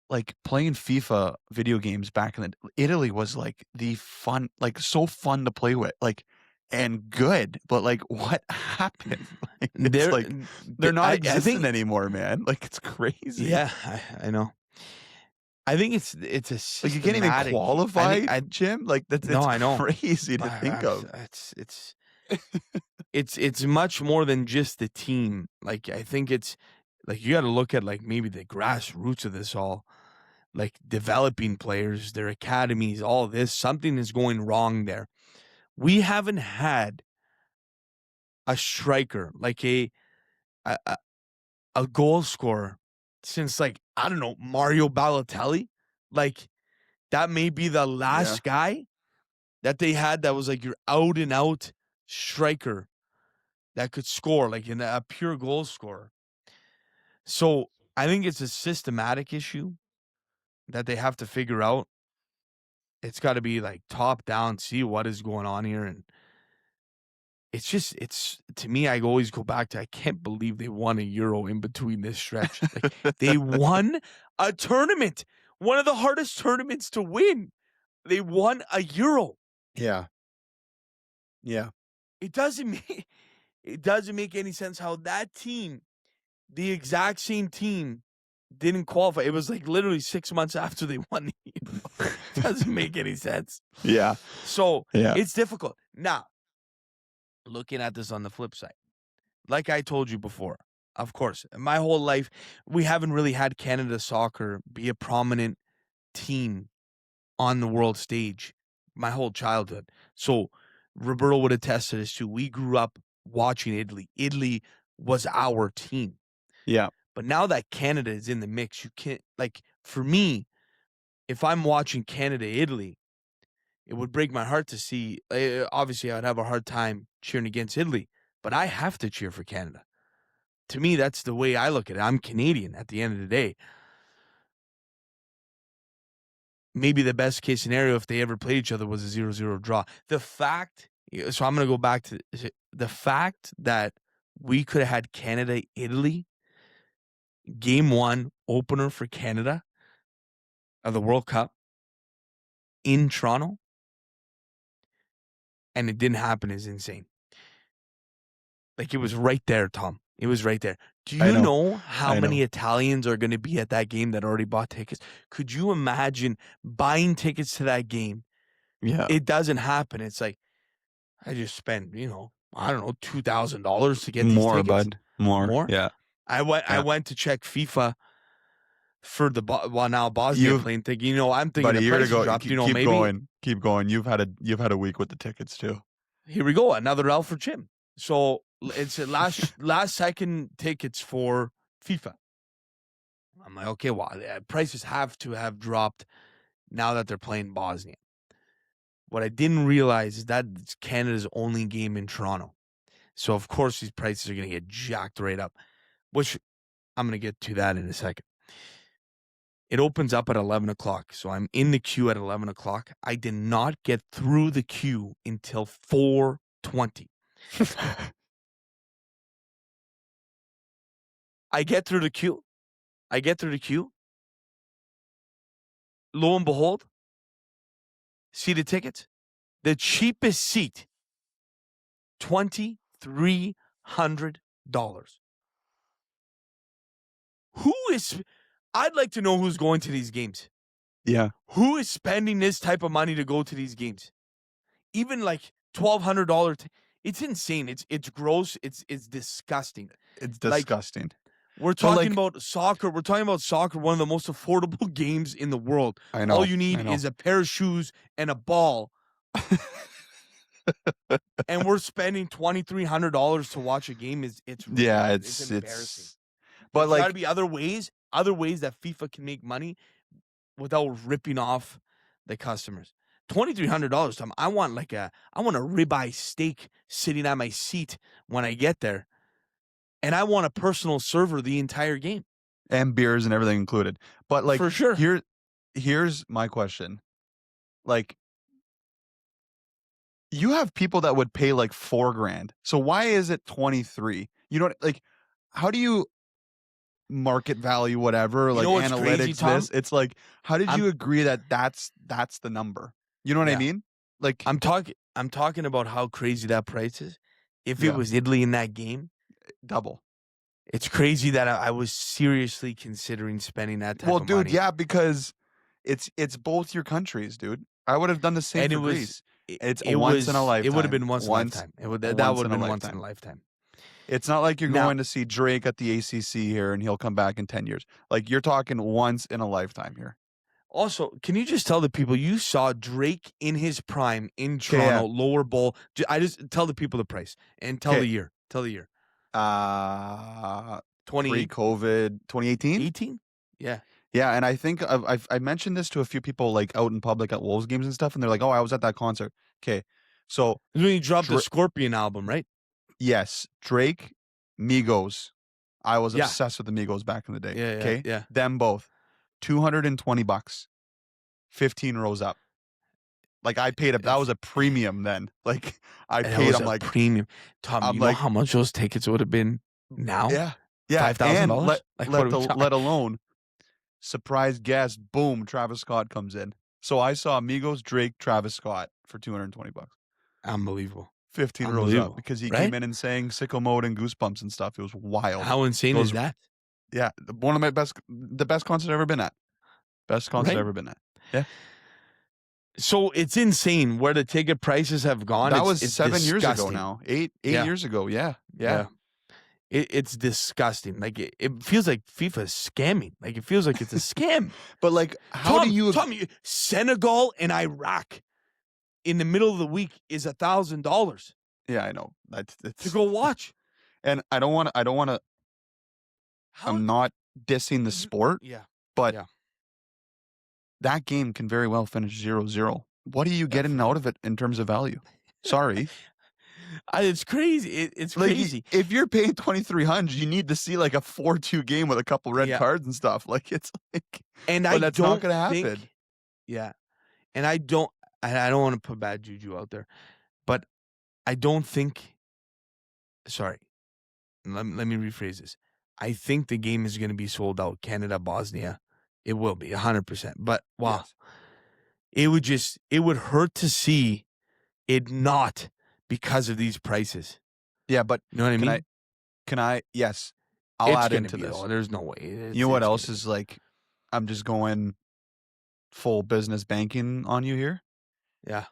Like playing FIFA video games back in the Italy was like the fun, like so fun to play with, like, and good. But like, what happened? Like, it's like they're not existing anymore, man. Like, it's crazy. Yeah, I know. I think it's a Like, you can't even qualify, Jim. Like, that's I know. Crazy to think of. It's much more than just the team. Like, I think it's like you got to look at like maybe the grassroots of this all, like developing players, their academies, all this. Something is going wrong there. We haven't had a striker, like a goal scorer since, like, I don't know, Mario Balotelli. Like, that may be the last guy that they had that was like your out and out striker that could score, like a pure goal scorer. So I think it's a systematic issue that they have to figure out. It's got to be like top down, see what is going on here. And it's to me, I always go back to, I can't believe they won a Euro in between this stretch. Like, they won a tournament, one of the hardest tournaments to win. They won a Euro. Yeah. Yeah. It doesn't make any sense how that team, the exact same team, didn't qualify. It was like literally 6 months after they won the Euro. Doesn't make any sense. Yeah. So Yeah. it's difficult. Now, looking at this on the flip side, like I told you before, of course, my whole life, we haven't really had Canada soccer be a prominent team on the world stage my whole childhood. So Roberto would attest to this too. We grew up watching Italy. Italy was our team. Yeah. But now that Canada is in the mix, you can't, like, for me, if I'm watching Canada, Italy, it would break my heart to see, obviously I'd have a hard time cheering against Italy, but I have to cheer for Canada. To me, that's the way I look at it. I'm Canadian at the end of the day. Maybe the best case scenario if they ever played each other was a 0-0 draw. So I'm going to go back to the fact that we could have had Canada, Italy Game 1 opener for Canada of the World Cup in Toronto, and it didn't happen is insane. Like, it was right there, Tom. It was right there. Do I you know. know how I many know. Italians are going to be at that game that already bought tickets? Could you imagine buying tickets to that game? Yeah. It doesn't happen. It's like, I just spent, I don't know, $2,000 to get these More, tickets. bud. More. Yeah. I went to check FIFA for the now Bosnia playing thing. I'm thinking Buddy, the you're price gonna go. dropped. Keep Maybe going. Keep going. You've had a week with the tickets too. here we go, another L for Jim. So it's a last second tickets for FIFA. I'm like, okay, well, prices have to have dropped now that they're playing Bosnia. What I didn't realize is that it's Canada's only game in Toronto. So, of course, these prices are going to get jacked right up, which I'm going to get to that in a second. It opens up at 11 o'clock. So I'm in the queue at 11 o'clock. I did not get through the queue until 4:20. I get through the queue. Lo and behold, see the tickets? The cheapest seat, $2,300. I'd like to know who's going to these games. Yeah. Who is spending this type of money to go to these games? Even like $1,200. It's insane. It's gross. It's disgusting. It's disgusting. We're talking about soccer. We're talking about soccer, one of the most affordable games in the world. I know. All you need is a pair of shoes and a ball. And we're spending $2,300 to watch a game. It's embarrassing. But There's got to be other ways that FIFA can make money without ripping off the customers. $2,300, Tom. I want a ribeye steak sitting at my seat when I get there, and I want a personal server the entire game, and beers and everything included. But for sure. Here's my question. Like, you have people that would pay like $4,000. So why is it 23? You know, like, how do you market value, whatever, like analytics, crazy, Tom? it's like, how did you agree that that's the number? You know what I mean? Like, I'm talking about how crazy that price is. If it was Italy in that game, double. It's crazy that I was seriously considering spending that type of money. Well, dude, yeah, because it's both your countries, dude. I would have done the same for Greece. It's once in a lifetime. It would have been once in a lifetime. That would have been once in a lifetime. It's not like you're going to see Drake at the ACC here and he'll come back in 10 years. Like, you're talking once in a lifetime here. Also, can you just tell the people you saw Drake in his prime in Toronto, lower bowl? I just tell the people the price and tell the year. Tell the year. Pre-COVID, 2018? 18? Yeah. Yeah, and I think I mentioned this to a few people like out in public at Wolves games and stuff, and they're like, "Oh, I was at that concert." Okay, so when you dropped the Scorpion album, right? Yes, Drake, Migos. I was obsessed with the Migos back in the day. Yeah, okay, yeah. Them both, $220, 15 rows up. Like, I paid that was a premium then. Like, I paid them like premium. Tom, you know how much those tickets would have been now? Yeah, $5,000. Let alone surprise guest. Boom, Travis Scott comes in. So I saw Migos, Drake, Travis Scott for $220. Unbelievable. 15 rows up because he came in and sang Sicko Mode and Goosebumps and stuff. It was wild. How insane is that? Yeah, one of my the best concert I've ever been at. Best concert I've ever been at. Yeah. So it's insane where the ticket prices have gone. That was 7 years ago now. Eight years ago. Yeah. It's disgusting. Like, it feels like FIFA is scamming. Like, it feels like it's a scam. But like, how do you? Senegal and Iraq in the middle of the week is $1,000. Yeah, I know. That's to go watch. And I don't want to. I'm not dissing the sport. Yeah. But that game can very well finish 0-0. What are you getting out of it in terms of value? Sorry. It's crazy. It's crazy. If you're paying $2,300, you need to see like a 4-2 game with a couple red cards and stuff. Like, it's like, and that's not going to happen. Yeah, and I don't want to put bad juju out there, but I don't think. Sorry, let me rephrase this. I think the game is going to be sold out. Canada, Bosnia. It will be 100%. But wow, Yes. it would hurt to see it not because of these prices. Yeah, but You know what I mean? yes, I'll It's add going to into be this. though. There's no way. You know what else is like, I'm just going full business banking on you here. Yeah.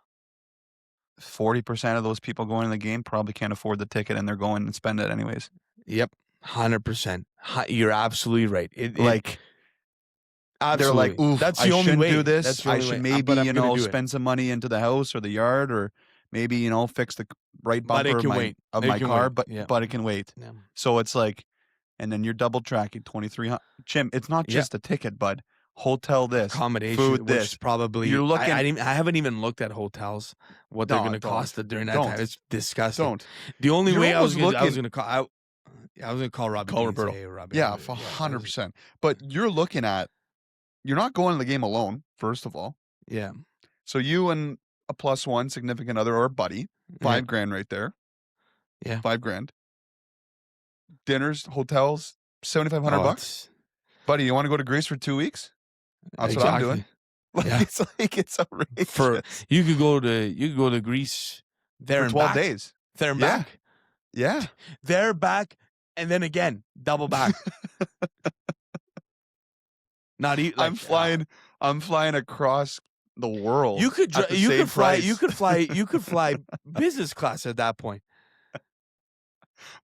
40% of those people going to the game probably can't afford the ticket and they're going and spend it anyways. Yep. 100%. You're absolutely right. Like, absolutely. they're like, oof, That's I the only shouldn't way. do this. That's the I only should way. maybe, But I'm gonna do it. spend some money into the house or the yard, or maybe, fix the right But it bumper can wait. of It my can car, wait. but Yeah. but it can wait. Yeah. So it's like, and then you're double tracking 2,300. Jim, it's not Yeah. just a ticket, bud. Hotel this, Accommodation, food which this. is probably You're looking. I haven't even looked at hotels, what they're No, going to don't. cost during that Don't. time. It's disgusting. Don't. The only You're way I was almost going to call I was going to call Robbie Call Dean and say, Roberto. "Hey, Robbie, Yeah, yeah, 100%. But you're looking at, you're not going to the game alone, first of all. Yeah. So you and a +1 significant other or a buddy, $5,000 right there. Yeah. $5,000. Dinners, hotels, $7,500. Buddy, you want to go to Greece for 2 weeks? That's what I'm doing. Like, Yeah. it's outrageous. You could go to Greece there for and 12 back. days. There and Yeah. back. Yeah. There, back, and then again, double back. Not eat. Like, I'm flying across the world. You could at the you same could fly price. you could fly business class at that point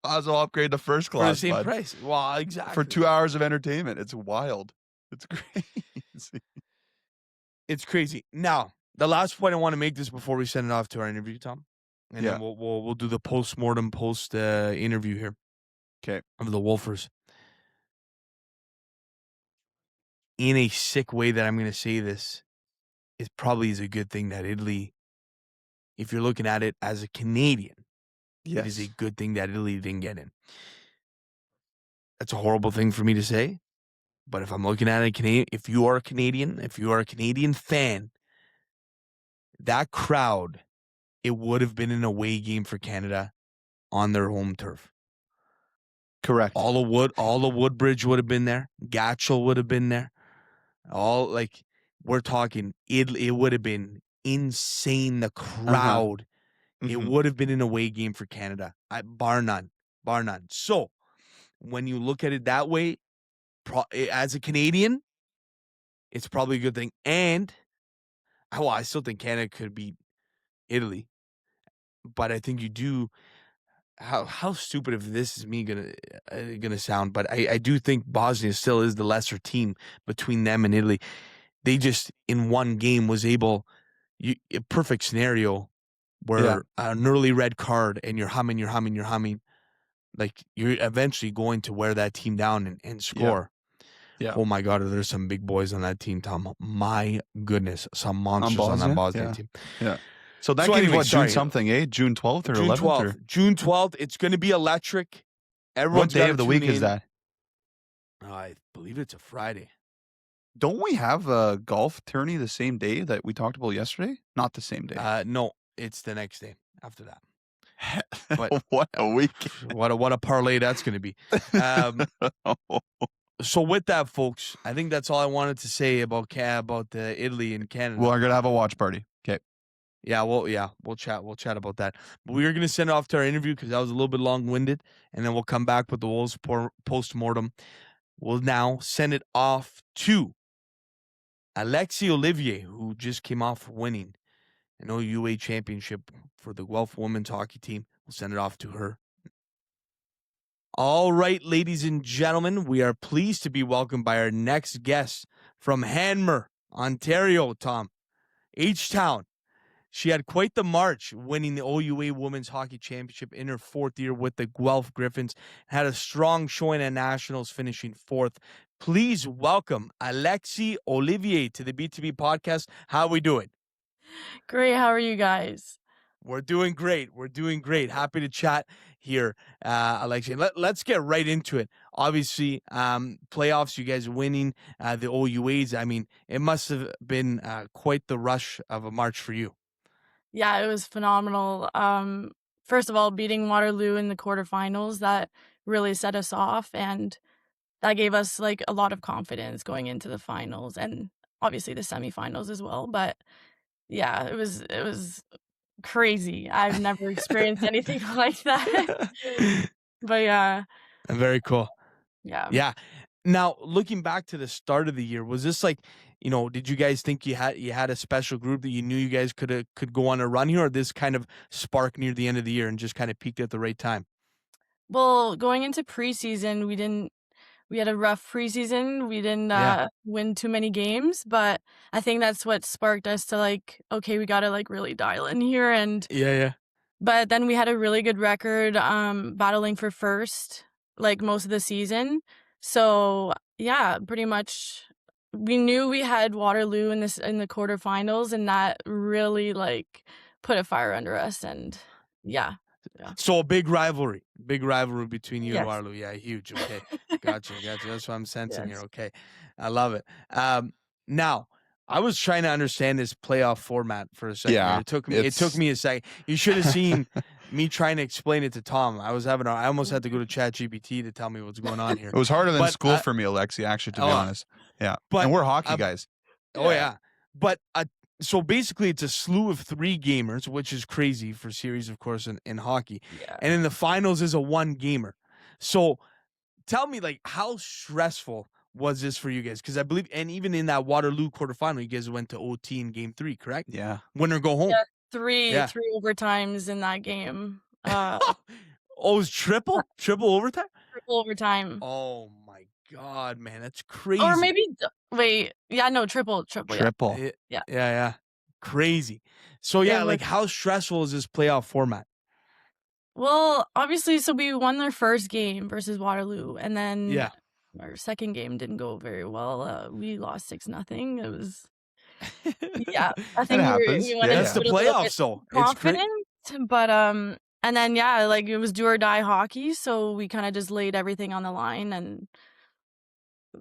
Might as well upgrade to first class for the same bud. price. Well, exactly. For 2 hours of entertainment. It's wild. It's crazy. It's crazy. Now, the last point I want to make this before we send it off to our interview, Tom, and then we'll do the post-mortem interview here. Okay. Of the Wolfers. In a sick way that I'm going to say this, it probably is a good thing that Italy, if you're looking at it as a Canadian, it is a good thing that Italy didn't get in. That's a horrible thing for me to say, but if I'm looking at it, if you are a Canadian fan, that crowd, it would have been an away game for Canada on their home turf. Correct. All the Woodbridge would have been there. Gatchel would have been there. We're talking, it would have been insane. The crowd, it would have been an away game for Canada, bar none. So when you look at it that way, as a Canadian, it's probably a good thing. And I still think Canada could beat Italy, but I think you do. How stupid if this is me gonna sound, but I do think Bosnia still is the lesser team between them and Italy. They just in one game was able, a perfect scenario where an early red card and you're humming, like you're eventually going to wear that team down and score. Yeah. Oh my God, there's some big boys on that team, Tom. My goodness, some monsters on that Bosnia team. Yeah. So that game's anyway, June something, eh? June 12th or 11th? June 12th. It's going to be electric. What day of the week is that? I believe it's a Friday. Don't we have a golf tourney the same day that we talked about yesterday? Not the same day. No, it's the next day after that. But what a week! What a parlay that's going to be. So with that, folks, I think that's all I wanted to say about Italy and Canada. Well, we're gonna have a watch party. Okay. We'll chat about that. But we are going to send it off to our interview because that was a little bit long-winded, and then we'll come back with the Wolves post-mortem. We'll now send it off to Alexie Olivier, who just came off winning an OUA championship for the Guelph women's hockey team. We'll send it off to her. All right, ladies and gentlemen, we are pleased to be welcomed by our next guest from Hanmer, Ontario, Tom. H-Town. She had quite the march, winning the OUA Women's Hockey Championship in her 4th year with the Guelph Gryphons. Had a strong showing at Nationals, finishing 4th. Please welcome Alexie Olivier to the B2B podcast. How are we doing? Great. How are you guys? We're doing great. Happy to chat here, Alexie. Let's get right into it. Obviously, playoffs, you guys winning the OUAs. I mean, it must have been quite the rush of a march for you. Yeah, it was phenomenal. First of all, beating Waterloo in the quarterfinals, that really set us off. And that gave us, like, a lot of confidence going into the finals and obviously the semifinals as well, but yeah, it was crazy. I've never experienced anything like that. But yeah, Very cool. yeah. Yeah. Now, looking back to the start of the year, was this like, did you guys think you had a special group that you knew you guys could go on a run here, or this kind of spark near the end of the year and just kind of peaked at the right time? Well, going into preseason, we had a rough preseason. We didn't Yeah. win too many games, but I think that's what sparked us to like, okay, we gotta like really dial in here. And Yeah, yeah. but then we had a really good record battling for first like most of the season. So yeah, pretty much we knew we had Waterloo in the quarterfinals, and that really like put a fire under us. And yeah, yeah, So a big rivalry between you and yes, Waterloo. Yeah, huge. Okay, gotcha. That's what I'm sensing here. yes. Okay, I love it. Now I was trying to understand this playoff format for a second here. Yeah, It took it's me a second. You should have seen me trying to explain it to Tom. I almost had to go to ChatGPT to tell me what's going on here. it was harder than But school for me, Alexie, actually, to be oh, honest. Yeah, but and we're hockey uh, guys. oh Yeah. yeah, but so basically it's a slew of 3 gamers, which is crazy for series, of course, in hockey. Yeah. And then the finals is a 1 gamer. So tell me, like, how stressful was this for you guys? Because I believe, and even in that Waterloo quarterfinal, you guys went to OT in game 3, correct? Yeah, Winner go home. Yeah, three Yeah. overtimes in that game. Oh, it was triple overtime. Triple overtime. Oh my god, man, that's Or crazy. maybe wait, yeah, no, triple, yeah. triple. Yeah, Yeah. yeah, crazy. So It yeah, was like, how stressful is this playoff format? well, obviously, so we won their first game versus Waterloo, and then Yeah. our second game didn't go very well. We lost 6-0. It was yeah, I It think happens. we went Yeah, That's into the it a little bit playoffs, though. It's confident, but and then yeah, like it was do or die hockey, so we kind of just laid everything on the line, and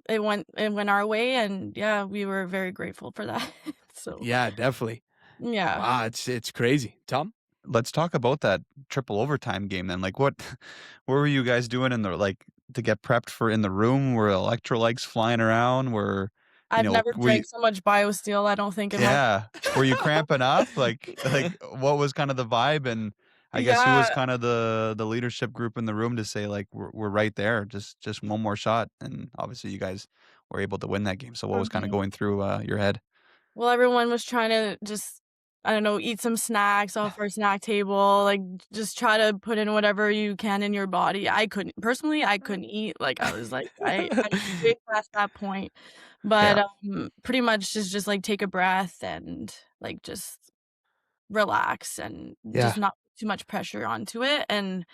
it went our way, and yeah, we were very grateful for that. So Yeah, definitely. yeah, Wow, it's crazy. Tom? Let's talk about that triple overtime game then. Like, what were you guys doing in the to get prepped for in the room? Were electrolytes flying around? I've never drank so much BioSteel, I don't think in my yeah, were you cramping up? Like what was kind of the vibe? And I guess who was yeah. kind of the leadership group in the room to say like we're right there, just one more shot. And obviously you guys were able to win that game. So what was kind of Mhm. going through your head? Well, everyone was trying to just, I don't know, eat some snacks off our snack table, like, just try to put in whatever you can in your body. I couldn't eat, like, I was like, I was way past that point, Yeah. but, pretty much just, like, take a breath and, like, just relax and Yeah, just not put too much pressure onto it, and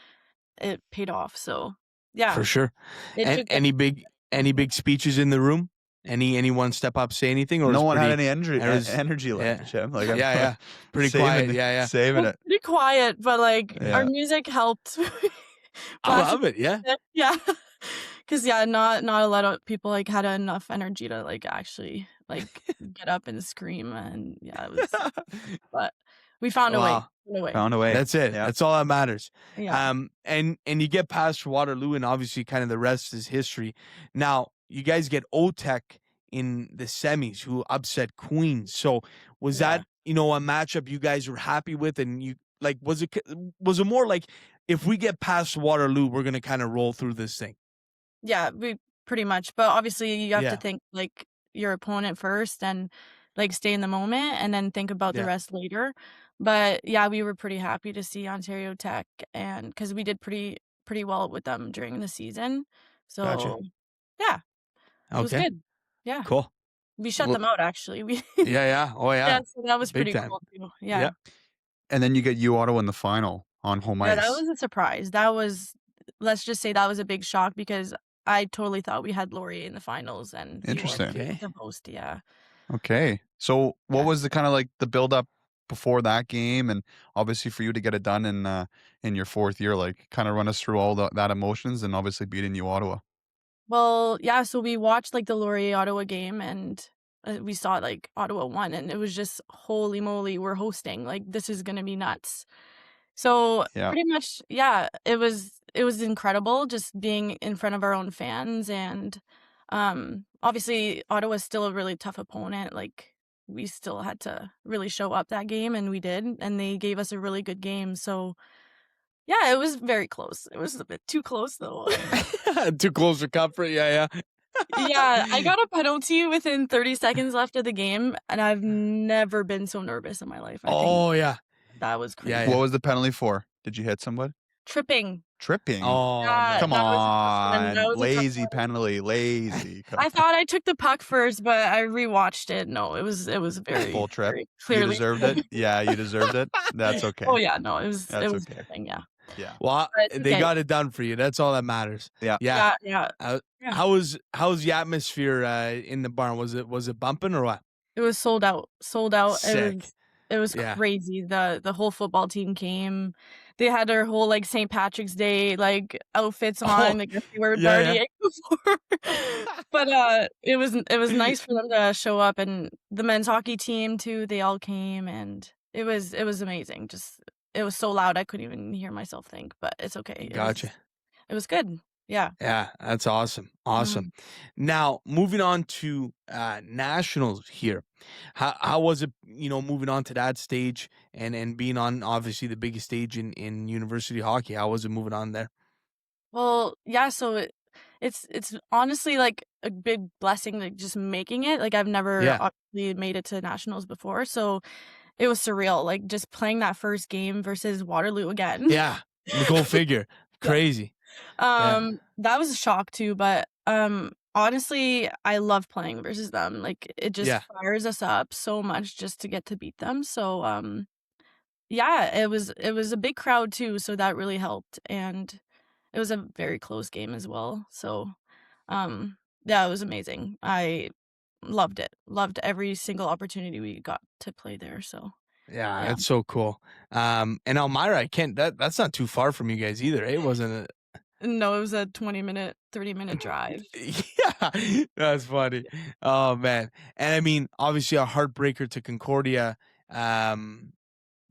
it paid off, so, for yeah, sure. it And took any big speeches in the room? Anyone step up, say anything, or No was one had pretty any it was energy yeah. left, Jim. Like I'm Yeah, yeah. Pretty saving quiet. Yeah, yeah. saving was it. pretty quiet, but, like, our Yeah. music helped. I Blasted love it, yeah. music, yeah. 'Cause, yeah, not a lot of people, like, had enough energy to, like, actually, like, get up and scream, and, yeah, it was but we found a way, Wow. found a way. Found a way. That's it. Yeah. That's all that matters. Yeah. And you get past Waterloo, and obviously kind of the rest is history. Now, you guys get OTEC in the semis, who upset Queens. So was Yeah. that, a matchup you guys were happy with? And you like, was it more like, if we get past Waterloo, we're gonna kind of roll through this thing? Yeah, we pretty much, but obviously you have to Yeah. think, like, your opponent first and, like, stay in the moment and then think about the Yeah. rest later. But, yeah, we were pretty happy to see Ontario Tech and 'cause we did pretty well with them during the season. Gotcha. So, yeah, it was Okay. good. Yeah. Cool. We shut Well, them out, actually. We yeah, yeah. Oh, yeah, yeah. so that was Big pretty time. cool too. Yeah. Yeah. And then you get U Ottawa in the final on home Yeah, that ice. was a surprise. That was let's just say that was a big shock because I totally thought we had Laurier in the finals and we were Interesting. Okay. the host, yeah. Okay. So what Yeah. was the kind of like the build up before that game, and obviously for you to get it done in your fourth year, like kind of run us through all that emotions and obviously beating U Ottawa. Well, yeah, so we watched, like, the Laurier-Ottawa game, and, we saw, like, Ottawa won, and it was just, "Holy moly, we're hosting, like, this is gonna be nuts." So, Yeah. pretty much, yeah, it was incredible just being in front of our own fans, and obviously Ottawa's still a really tough opponent. Like, we still had to really show up that game, and we did, and they gave us a really good game. So yeah, it was very close. It was a bit too close though. Too close for comfort. Yeah, Yeah, I got a penalty within 30 seconds left of the game, and I've never been so nervous in my life. I think Oh yeah. that was crazy. Yeah, What was the penalty for? Did you hit somebody? Tripping. Tripping? Oh Yeah, no. Come that was a tough one. on. That was a tough Lazy one. penalty. Lazy. I thought I took the puck first, but I rewatched it. No, it was very, Full trip. very You clearly. deserved it. Yeah, you deserved it. That's okay. Oh yeah, no, it was That's okay. tripping. Yeah. Yeah. Well, But they okay. got it done for you. That's all that matters. Yeah. Yeah. Yeah. Yeah. How was the atmosphere in the barn? Was it bumping or what? It was sold out. Sick. It was Yeah. crazy. The whole football team came. They had their whole like St. Patrick's Day like outfits on. Like they were yeah, partying before. But it was nice for them to show up, and the men's hockey team too. They all came, and it was amazing. Just it was so loud I couldn't even hear myself think. But it's okay. Gotcha. It was good. Yeah. Yeah, that's awesome. Awesome. Now, moving on to nationals here. How was it, moving on to that stage and being on obviously the biggest stage in university hockey? How was it moving on there? Well, yeah, so it's honestly like a big blessing, like just making it. Like I've never Yeah. obviously made it to nationals before, so it was surreal. Like just playing that first game versus Waterloo again. Yeah. Go figure. Crazy. That was a shock too, but honestly, I love playing versus them. Like it just Yeah. fires us up so much just to get to beat them. So yeah, it was a big crowd too, so that really helped, and it was a very close game as well. So yeah, it was amazing. I loved it. Loved every single opportunity we got to play there. So Yeah, yeah. that's so cool. And Elmira, that's not too far from you guys either. It wasn't No, it was a 20-minute, 30-minute drive. Yeah, that's funny. Oh man. And I mean, obviously a heartbreaker to Concordia.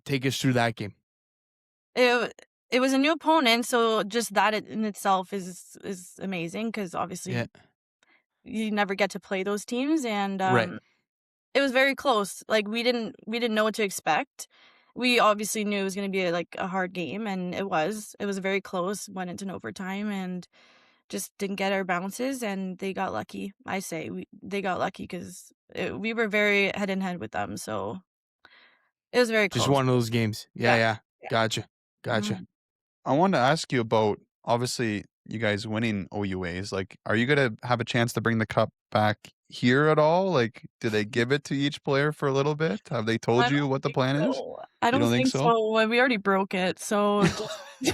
Take us through that game. It was a new opponent, so just that in itself is amazing because obviously Yeah. you never get to play those teams, and Right. it was very close. Like we didn't know what to expect. We obviously knew it was going to be a hard game, and it was very close. Went into overtime and just didn't get our bounces, and they got lucky. I say they got lucky because we were very head in head with them, so it was very close. Just one of those games. Yeah. Yeah. Gotcha. Mhm. I wanted to ask you about, obviously, you guys winning OUAs. Like, are you going to have a chance to bring the cup back here at all? Like, do they give it to each player for a little bit? Have they told I you don't what the think plan is? so. I don't don't think think so? so. Well, we already broke it, so Yeah,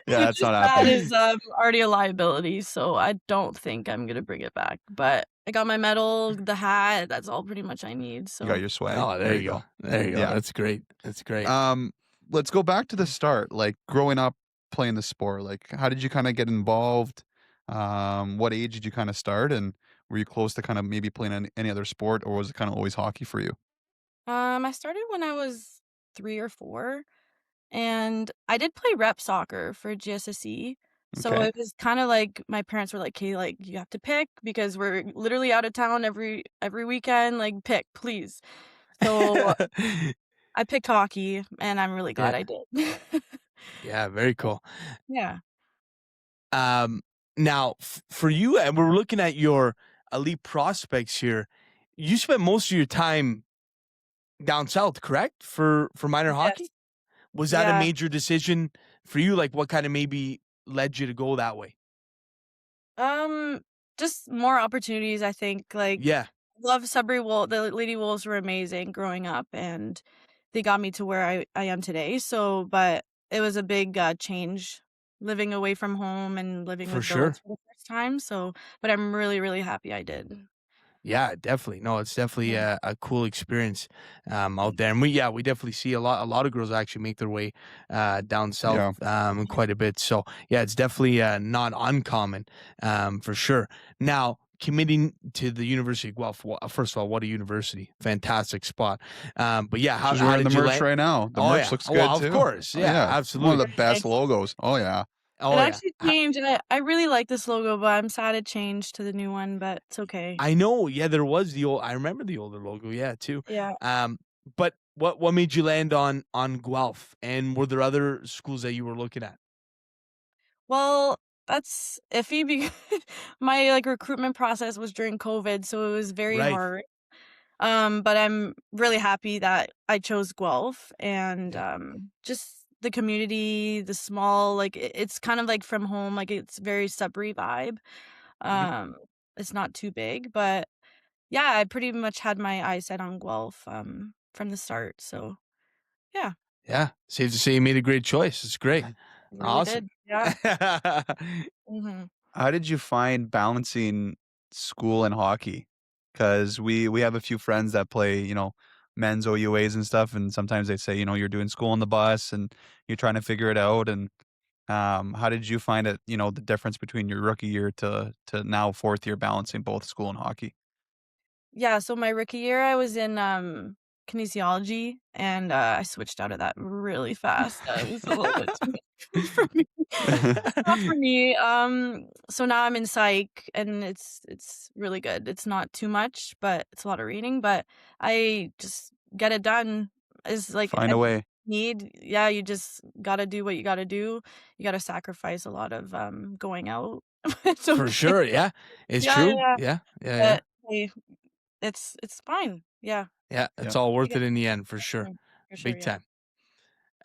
that's not that happening. is already a liability. So I don't think I'm gonna bring it back. But I got my medal, the hat. That's all pretty much I need. So You got your swag. Oh, there you go. There you go. Yeah. That's great. That's great. Let's go back to the start. Like, growing up playing the sport, like, how did you kind of get involved? What age did you kind of start? And were you close to kind of maybe playing any other sport, or was it kind of always hockey for you? I started when I was 3 or 4, and I did play rep soccer for GSSE. So Okay. it was kind of like my parents were like, "Hey, like you have to pick because we're literally out of town every weekend. Like pick, please." So I picked hockey, and I'm really glad Yeah. I did. Yeah, very cool. Yeah. Now for you, and we're looking at your elite prospects here. You spent most of your time down south, correct? For minor hockey? Yes. Was that a Yeah. major decision for you? Like, what kind of maybe led you to go that way? Just more opportunities, I think. Like, Yeah, love Sudbury Wolves. The Lady Wolves were amazing growing up, and they got me to where I am today. So, but it was a big change living away from home and living For with sure. girls for the first time. So, but I'm really, really happy I did. yeah, definitely. No, it's definitely Yeah. a cool experience out there, and we definitely see a lot of girls actually make their way down south quite a bit. So yeah, it's definitely not uncommon for sure. Now committing to the University of Guelph. First of all, what a university. Fantastic spot. But yeah, She's how wearing the did you merch land? right now. The Oh, merch yeah. looks Well, good of too. course. Oh, Yeah, One of absolutely. the best Thanks. logos. Oh yeah. Oh, It yeah. actually changed, and I really like this logo, but I'm sad it changed to the new one, but it's okay. I know. Yeah, there was I remember the older logo. Yeah, too. Yeah. But what made you land on Guelph? And were there other schools that you were looking at? Well, that's iffy because my like recruitment process was during COVID, so it was very Right. hard. But I'm really happy that I chose Guelph and Yeah. just the community, the small like it's kind of like from home, like it's very Sudbury vibe. Mhm. It's not too big, but yeah, I pretty much had my eyes set on Guelph from the start. So yeah, Yeah. Safe to say you made a great choice. It's great. I really Awesome. did. Yeah. hmm How did you find balancing school and hockey? Because we have a few friends that play, men's OUAs and stuff, and sometimes they say, you're doing school on the bus and you're trying to figure it out. And how did you find it? The difference between your rookie year to now fourth year balancing both school and hockey. Yeah, so my rookie year, I was in kinesiology, and I switched out of that really fast. It was a little bit too much for me. Not for me. So now I'm in psych, and it's really good. It's not too much, but it's a lot of reading. But I just get it done. Is like Find a way. need. Yeah, you just gotta do what you gotta do. You gotta sacrifice a lot of going out. It's For okay. sure. Yeah. It's Yeah, true. yeah. Yeah. Yeah. Yeah. But hey, it's fine. Yeah. Yeah. Yeah. It's all worth Yeah. it in the end, for sure. For sure, Big yeah.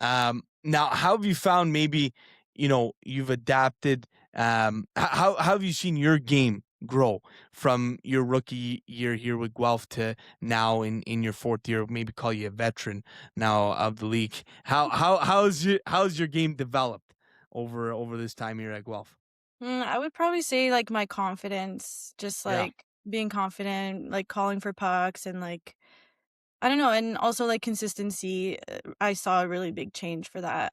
time. Now, how have you found maybe, you've adapted, how have you seen your game grow from your rookie year here with Guelph to now in your fourth year, maybe call you a veteran now of the league? How's your game developed over this time here at Guelph? I would probably say like my confidence, just Yeah. like being confident, like calling for pucks and like I don't know, and also like consistency. I saw a really big change for that.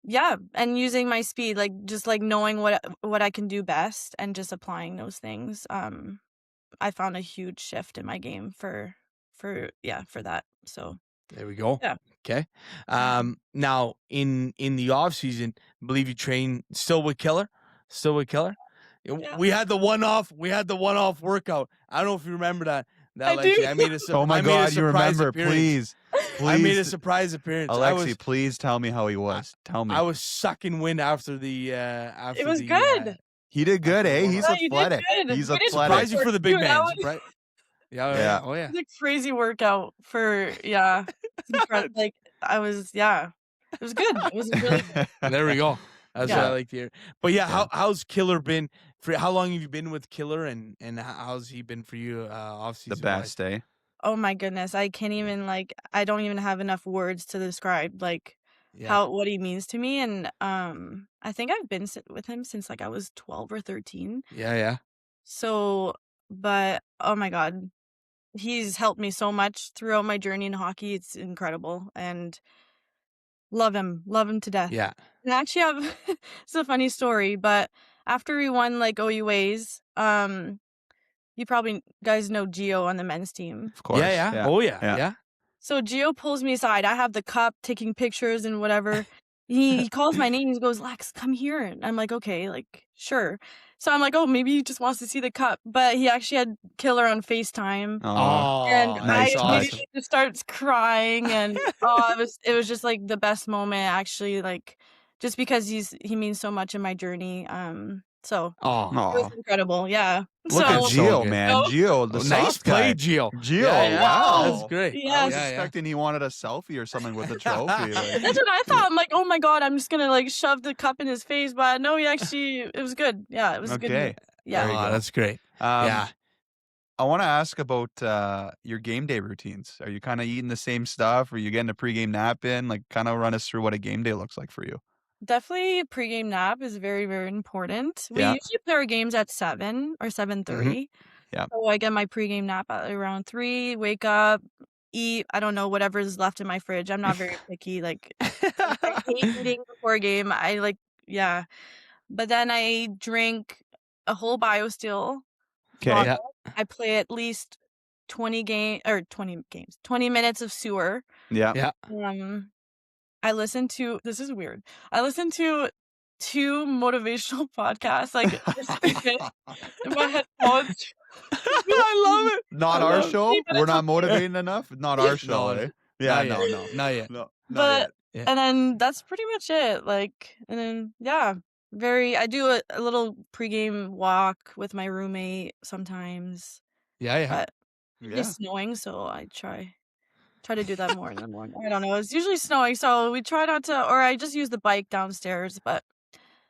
Yeah, and using my speed, like just like knowing what I can do best and just applying those things. I found a huge shift in my game for that. So, There we go. yeah. Okay. Mhm. Now in the off season, I believe you train still with Killer? Still with Killer? Yeah. We had the one-off workout. I don't know if you remember that I Alexie. do. I made a Oh my I made a God, you surprise remember? appearance. Please, I made a please, surprise appearance. Alexie, please tell me how he was. Tell me. I was sucking wind after the It was good. He did good, after the eh? He's warm-up. Yeah, you did athletic. good. He's We did athletic. Surprised you for the big Dude, that man. was- Right? Yeah, oh, Yeah. yeah. Oh yeah. It was a crazy workout for like I was it was good. It was really good. There we go. That's what I Yeah. like to hear. But yeah, Yeah. how's Killer been for how long have you been with Killer and how's he been for you off The season? best, eh? Oh my goodness, I can't even like I don't even have enough words to describe like Yeah. what he means to me, and I think I've been with him since like I was 12 or 13. Yeah, yeah. So, but oh my God, he's helped me so much throughout my journey in hockey. It's incredible, and love him to death. Yeah. And I actually have it's a funny story, but after we won like OUAs, you probably guys know Gio on the men's team. Of course. Yeah, yeah. Oh yeah. Yeah. Yeah. So Gio pulls me aside. I have the cup, taking pictures and whatever. He calls my name. He goes, "Lex, come here." And I'm like, "Okay, like sure." So I'm like, "Oh, maybe he just wants to see the cup." But he actually had Killer on FaceTime. Oh, And nice I touch. immediately just starts crying, and it was just like the best moment actually, like just because he means so much in my journey. So Oh. it was incredible. Yeah. Look at So So Gio, good. man. So- Gio, the Oh, nice soft play, guy. Gio. Gio, Yeah, yeah. wow. That's great. I Yes. was Yeah, yeah. expecting he wanted a selfie or something with the trophy. Like, That's what I thought. I'm like, oh my God, I'm just gonna like shove the cup in his face, but no, he actually it was good. Yeah, it was a good. okay. Yeah. There you Oh, go. that's great. Um, Yeah. I want to ask about your game day routines. Are you kind of eating the same stuff? Are you getting a pregame nap in? Like, kind of run us through what a game day looks like for you. Definitely a pregame nap is very, very important. We Yeah. usually play our games at 7 or 7:30. Yeah. So I get my pregame nap at around 3, wake up, eat, I don't know, whatever's left in my fridge. I'm not very picky. Like I hate eating before a game. I like yeah. But then I drink a whole biosteel. Okay. Yeah. I play at least 20 minutes of sewer. Yeah. Yeah. I listen to, this is weird. I listen to 2 motivational podcasts, like in my headphones. I love it. Not I our love it. show. See, but We're it's not okay. motivating enough. Not our show, No, eh? Yeah, not no, yet. no, Not yet. no, not But yet. and then that's pretty much it. Like, and then I do a little pregame walk with my roommate sometimes. Yeah. But Yeah. it's snowing, so I try to do that more in the morning. I don't know. It's usually snowing, so we try not to, or I just use the bike downstairs. But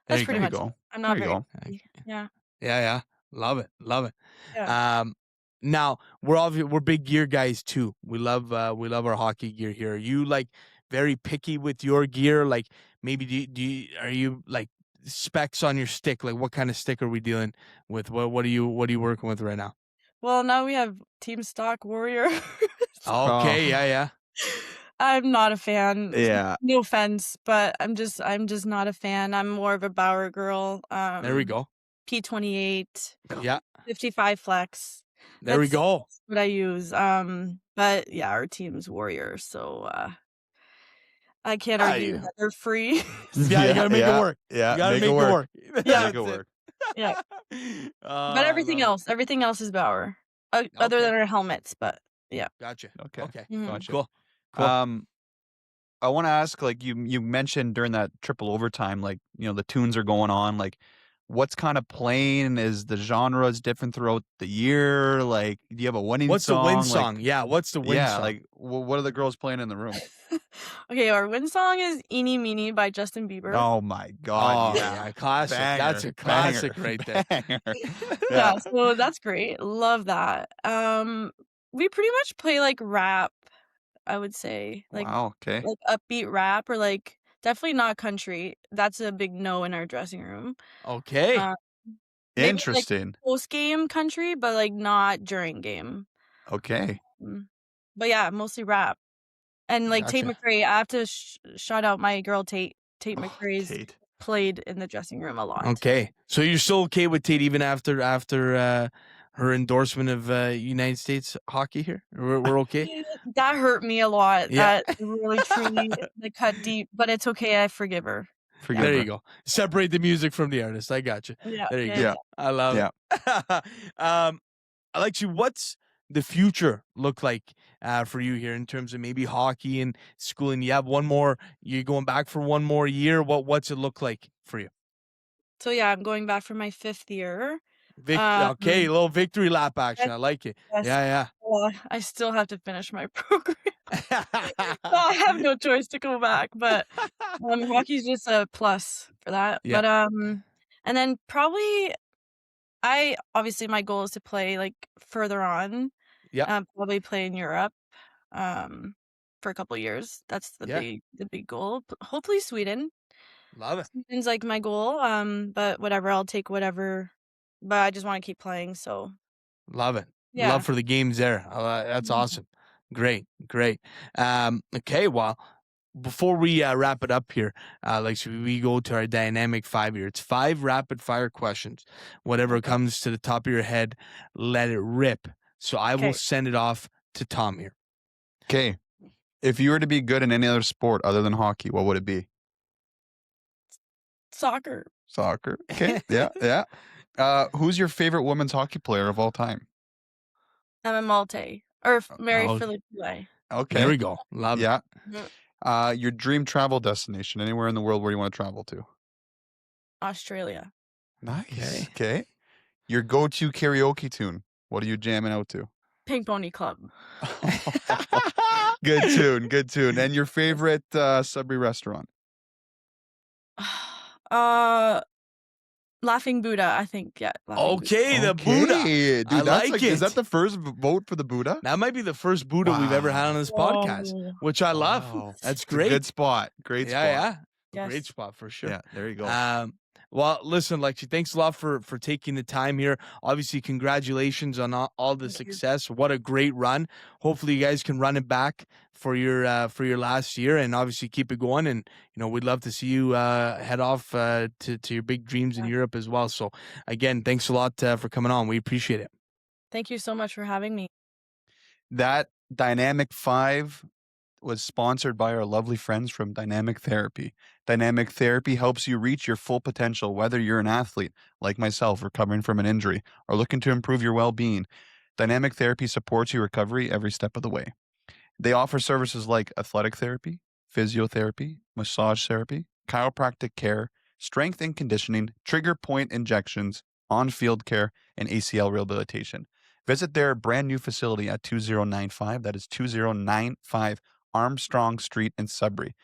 There that's you pretty There you much it. go. I'm There not you very go. picky. Yeah. Yeah. Love it. Yeah. Now we're big gear guys too. We love our hockey gear here. Are you like very picky with your gear? Like maybe are you like specs on your stick? Like what kind of stick are we dealing with? What are you working with right now? Well, now we have Team Stock Warrior. Okay, yeah. I'm not a fan. Yeah. No offense, but I'm just not a fan. I'm more of a Bauer girl. There we go. P28, Yeah, 55 flex. there we That's go. what I use. But yeah, our team's Warrior, so I can't argue that they're free. Yeah, you gotta make it work. Yeah, You gotta make make it it work. work. Make That's it work. Yeah. Oh, But I everything love it. else is Bauer. Other Okay. than our helmets, but yeah. Gotcha. Okay. Okay. Mhm. Gotcha. Cool. I want to ask, like you mentioned during that triple overtime, like the tunes are going on. Like, what's kind of playing? Is the genres different throughout the year? Like, do you have a winning What's the song? win Like, song? Yeah, what's the win yeah, song? like what are the girls playing in the room? Okay, our win song is "Eeny Meeny" by Justin Bieber. Oh my God! Oh, yeah, classic. That's a classic right there. Banger. Yeah, so that's great. Love that. We pretty much play like rap, I would say. Like Wow. Okay. like upbeat rap, or like definitely not country. That's a big no in our dressing room. Okay. Maybe, like, Interesting. post game country, but like not during game. Okay. But yeah, mostly rap. And like Tate Gotcha. McRae, I have to shout out my girl Tate. Tate Oh, McRae's Tate. played in the dressing room a lot. Okay. So you're still okay with Tate even after her endorsement of United States hockey here? We're okay? That hurt me a lot. Yeah. That really truly like, cut deep, but it's okay. I forgive her. Forgive There her. you go. Separate the music from the artist. I got you. Yeah. There you yeah, go. Yeah. I love it. Alexie, what's the future look like for you here in terms of maybe hockey and schooling? You have one more. You're going back for one more year. What's it look like for you? So yeah, I'm going back for my 5th year. Okay, a little victory lap action. I like it. Yes. Yeah. Well, I still have to finish my program. Yeah. I have no choice to go back, but hockey's just a plus for that. Yeah. But and then probably obviously my goal is to play like further on. Yeah. Probably play in Europe for a couple years. That's the Yeah. big goal. Hopefully Sweden. Love it. Sweden's like my goal. But whatever, I'll take whatever. But I just want to keep playing, so Love it. yeah. Love for the games there. That's Mhm. awesome. Great. Okay, well, before we wrap it up here, we go to our dynamic 5-year. It's 5 rapid fire questions. Whatever comes to the top of your head, let it rip. So I will Okay. send it off to Tom here. Okay. If you were to be good in any other sport other than hockey, what would it be? Soccer. Soccer. Okay. Yeah. Who's your favorite women's hockey player of all time? Emma Malte or Mary oh. Philip Goulet. Okay. There we go. Love it. Yeah. Mhm. Your dream travel destination, anywhere in the world where you want to travel to. Australia. Nice. Okay. Your go-to karaoke tune. What are you jamming out to? Pink Pony Club. Good tune. And your favorite Sudbury restaurant? Laughing Buddha, I think. Yeah. Laughing Buddha. Okay, the Buddha. Dude, I that's like Is it. that the first vote for the Buddha? That might be the first Buddha we've ever had on this podcast, Whoa. which I love. Wow. That's It's a great. good spot. Great spot. Yeah. Yes. Great spot for sure. Yeah, there you go. Well, listen, Alexie, thanks a lot for taking the time here. Obviously, congratulations on all the Thank you. success. What a great run. Hopefully, you guys can run it back for your last year, and obviously keep it going. And we'd love to see you head off to your big dreams in Europe as well. So, again, thanks a lot for coming on. We appreciate it. Thank you so much for having me. That Dynamic 5 was sponsored by our lovely friends from Dynamic Therapy. Dynamic Therapy helps you reach your full potential, whether you're an athlete like myself recovering from an injury or looking to improve your well-being. Dynamic Therapy supports your recovery every step of the way. They offer services like athletic therapy, physiotherapy, massage therapy, chiropractic care, strength and conditioning, trigger point injections, on-field care, and ACL rehabilitation. Visit their brand new facility at 2095, that is 2095 Armstrong Street in Sudbury.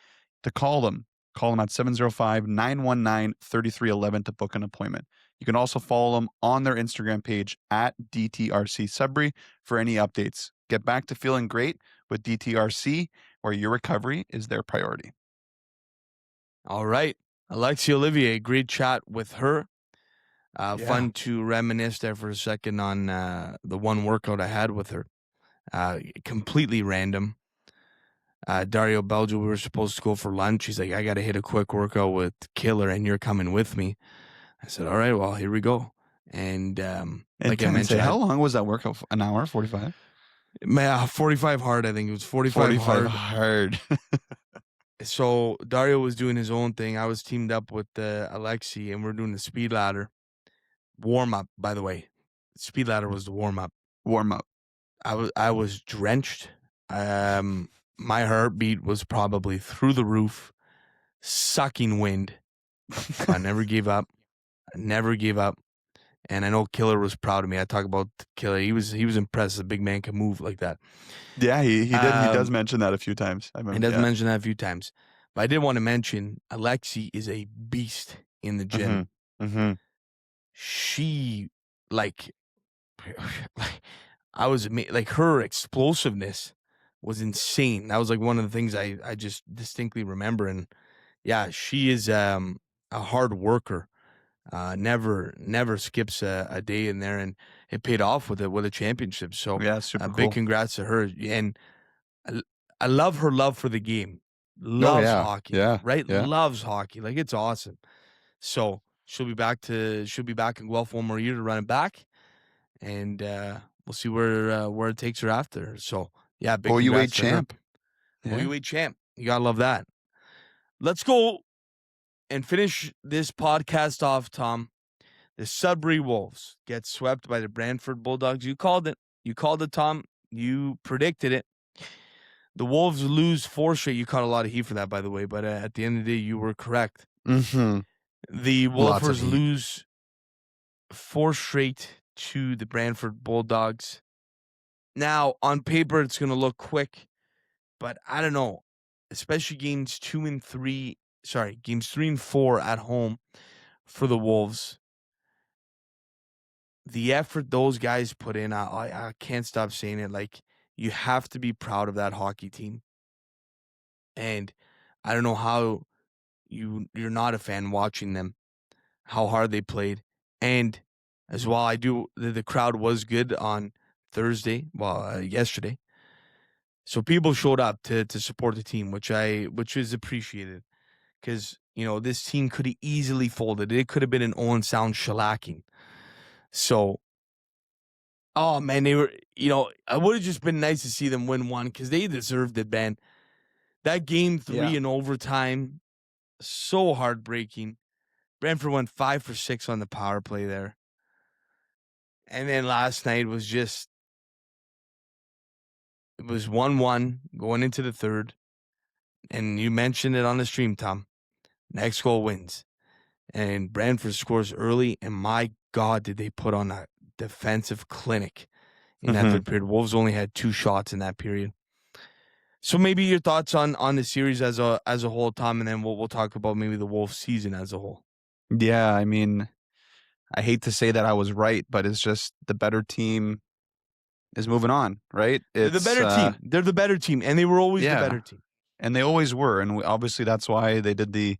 To call them at 705-919-3311 to book an appointment. You can also follow them on their Instagram page at DTRC Sudbury for any updates. Get back to feeling great with DTRC, where your recovery is their priority. All right. Alexie Olivier, great chat with her. Fun to reminisce there for a second on the one workout I had with her. Completely random. Dario Belgio, we were supposed to go for lunch. He's like, I got to hit a quick workout with Killer, and you're coming with me. I said, all right, well, here we go. And like I mentioned, how long was that workout? An hour, 45? 45 hard, I think. It was 45 hard. So Dario was doing his own thing. I was teamed up with Alexie, and we're doing the speed ladder. Warm-up, by the way. Speed ladder was the warm-up. I was drenched. My heartbeat was probably through the roof, sucking wind. I never gave up. And I know Killer was proud of me. I talk about Killer. He was impressed. A big man can move like that. Yeah, he did. He does mention that a few times. I remember. He does mention that a few times. But I did want to mention Alexie is a beast in the gym. Mm-hmm. She I was like, her explosiveness was insane. That was like one of the things I just distinctly remember. And yeah, she is a hard worker. Never skips a day in there, and it paid off with a championship. So yeah, super cool. Big congrats to her. And I love her love for the game. Loves hockey. Yeah. Right? Yeah. Loves hockey. Like, it's awesome. So she'll be back in Guelph one more year to run it back. And we'll see where it takes her after. So yeah, big OUA congrats to her. champ. OUA champ. You gotta love that. Let's go and finish this podcast off, Tom. The Sudbury Wolves get swept by the Brantford Bulldogs. You called it. You called it, Tom. You predicted it. The Wolves lose 4 straight. You caught a lot of heat for that, by the way, but at the end of the day, you were correct. Mm-hmm. The Wolfers lose 4 straight to the Brantford Bulldogs. Now, on paper, it's going to look quick, but I don't know. Especially games 3 and 4 at home for the Wolves. The effort those guys put in, I can't stop saying it. Like, you have to be proud of that hockey team. And I don't know how you're not a fan watching them, how hard they played. And as well, the crowd was good on Thursday, yesterday. So people showed up to support the team, which is appreciated, because this team could have easily folded. It could have been an Owen Sound shellacking. So, oh man, they were. It would have just been nice to see them win one, because they deserved it, man. That game 3 in overtime, so heartbreaking. Brentford went 5 for 6 on the power play there. And then last night was just, it was 1-1 going into the third. And you mentioned it on the stream, Tom. Next goal wins. And Brantford scores early, and my God, did they put on a defensive clinic in that third period. Wolves only had 2 shots in that period. So maybe your thoughts on the series as a whole, Tom, and then we'll talk about maybe the Wolves season as a whole. Yeah, I mean, I hate to say that I was right, but it's just the better team is moving on, right? They're the better team. They're the better team, and they were always the better team. And they always were, and obviously that's why they did the,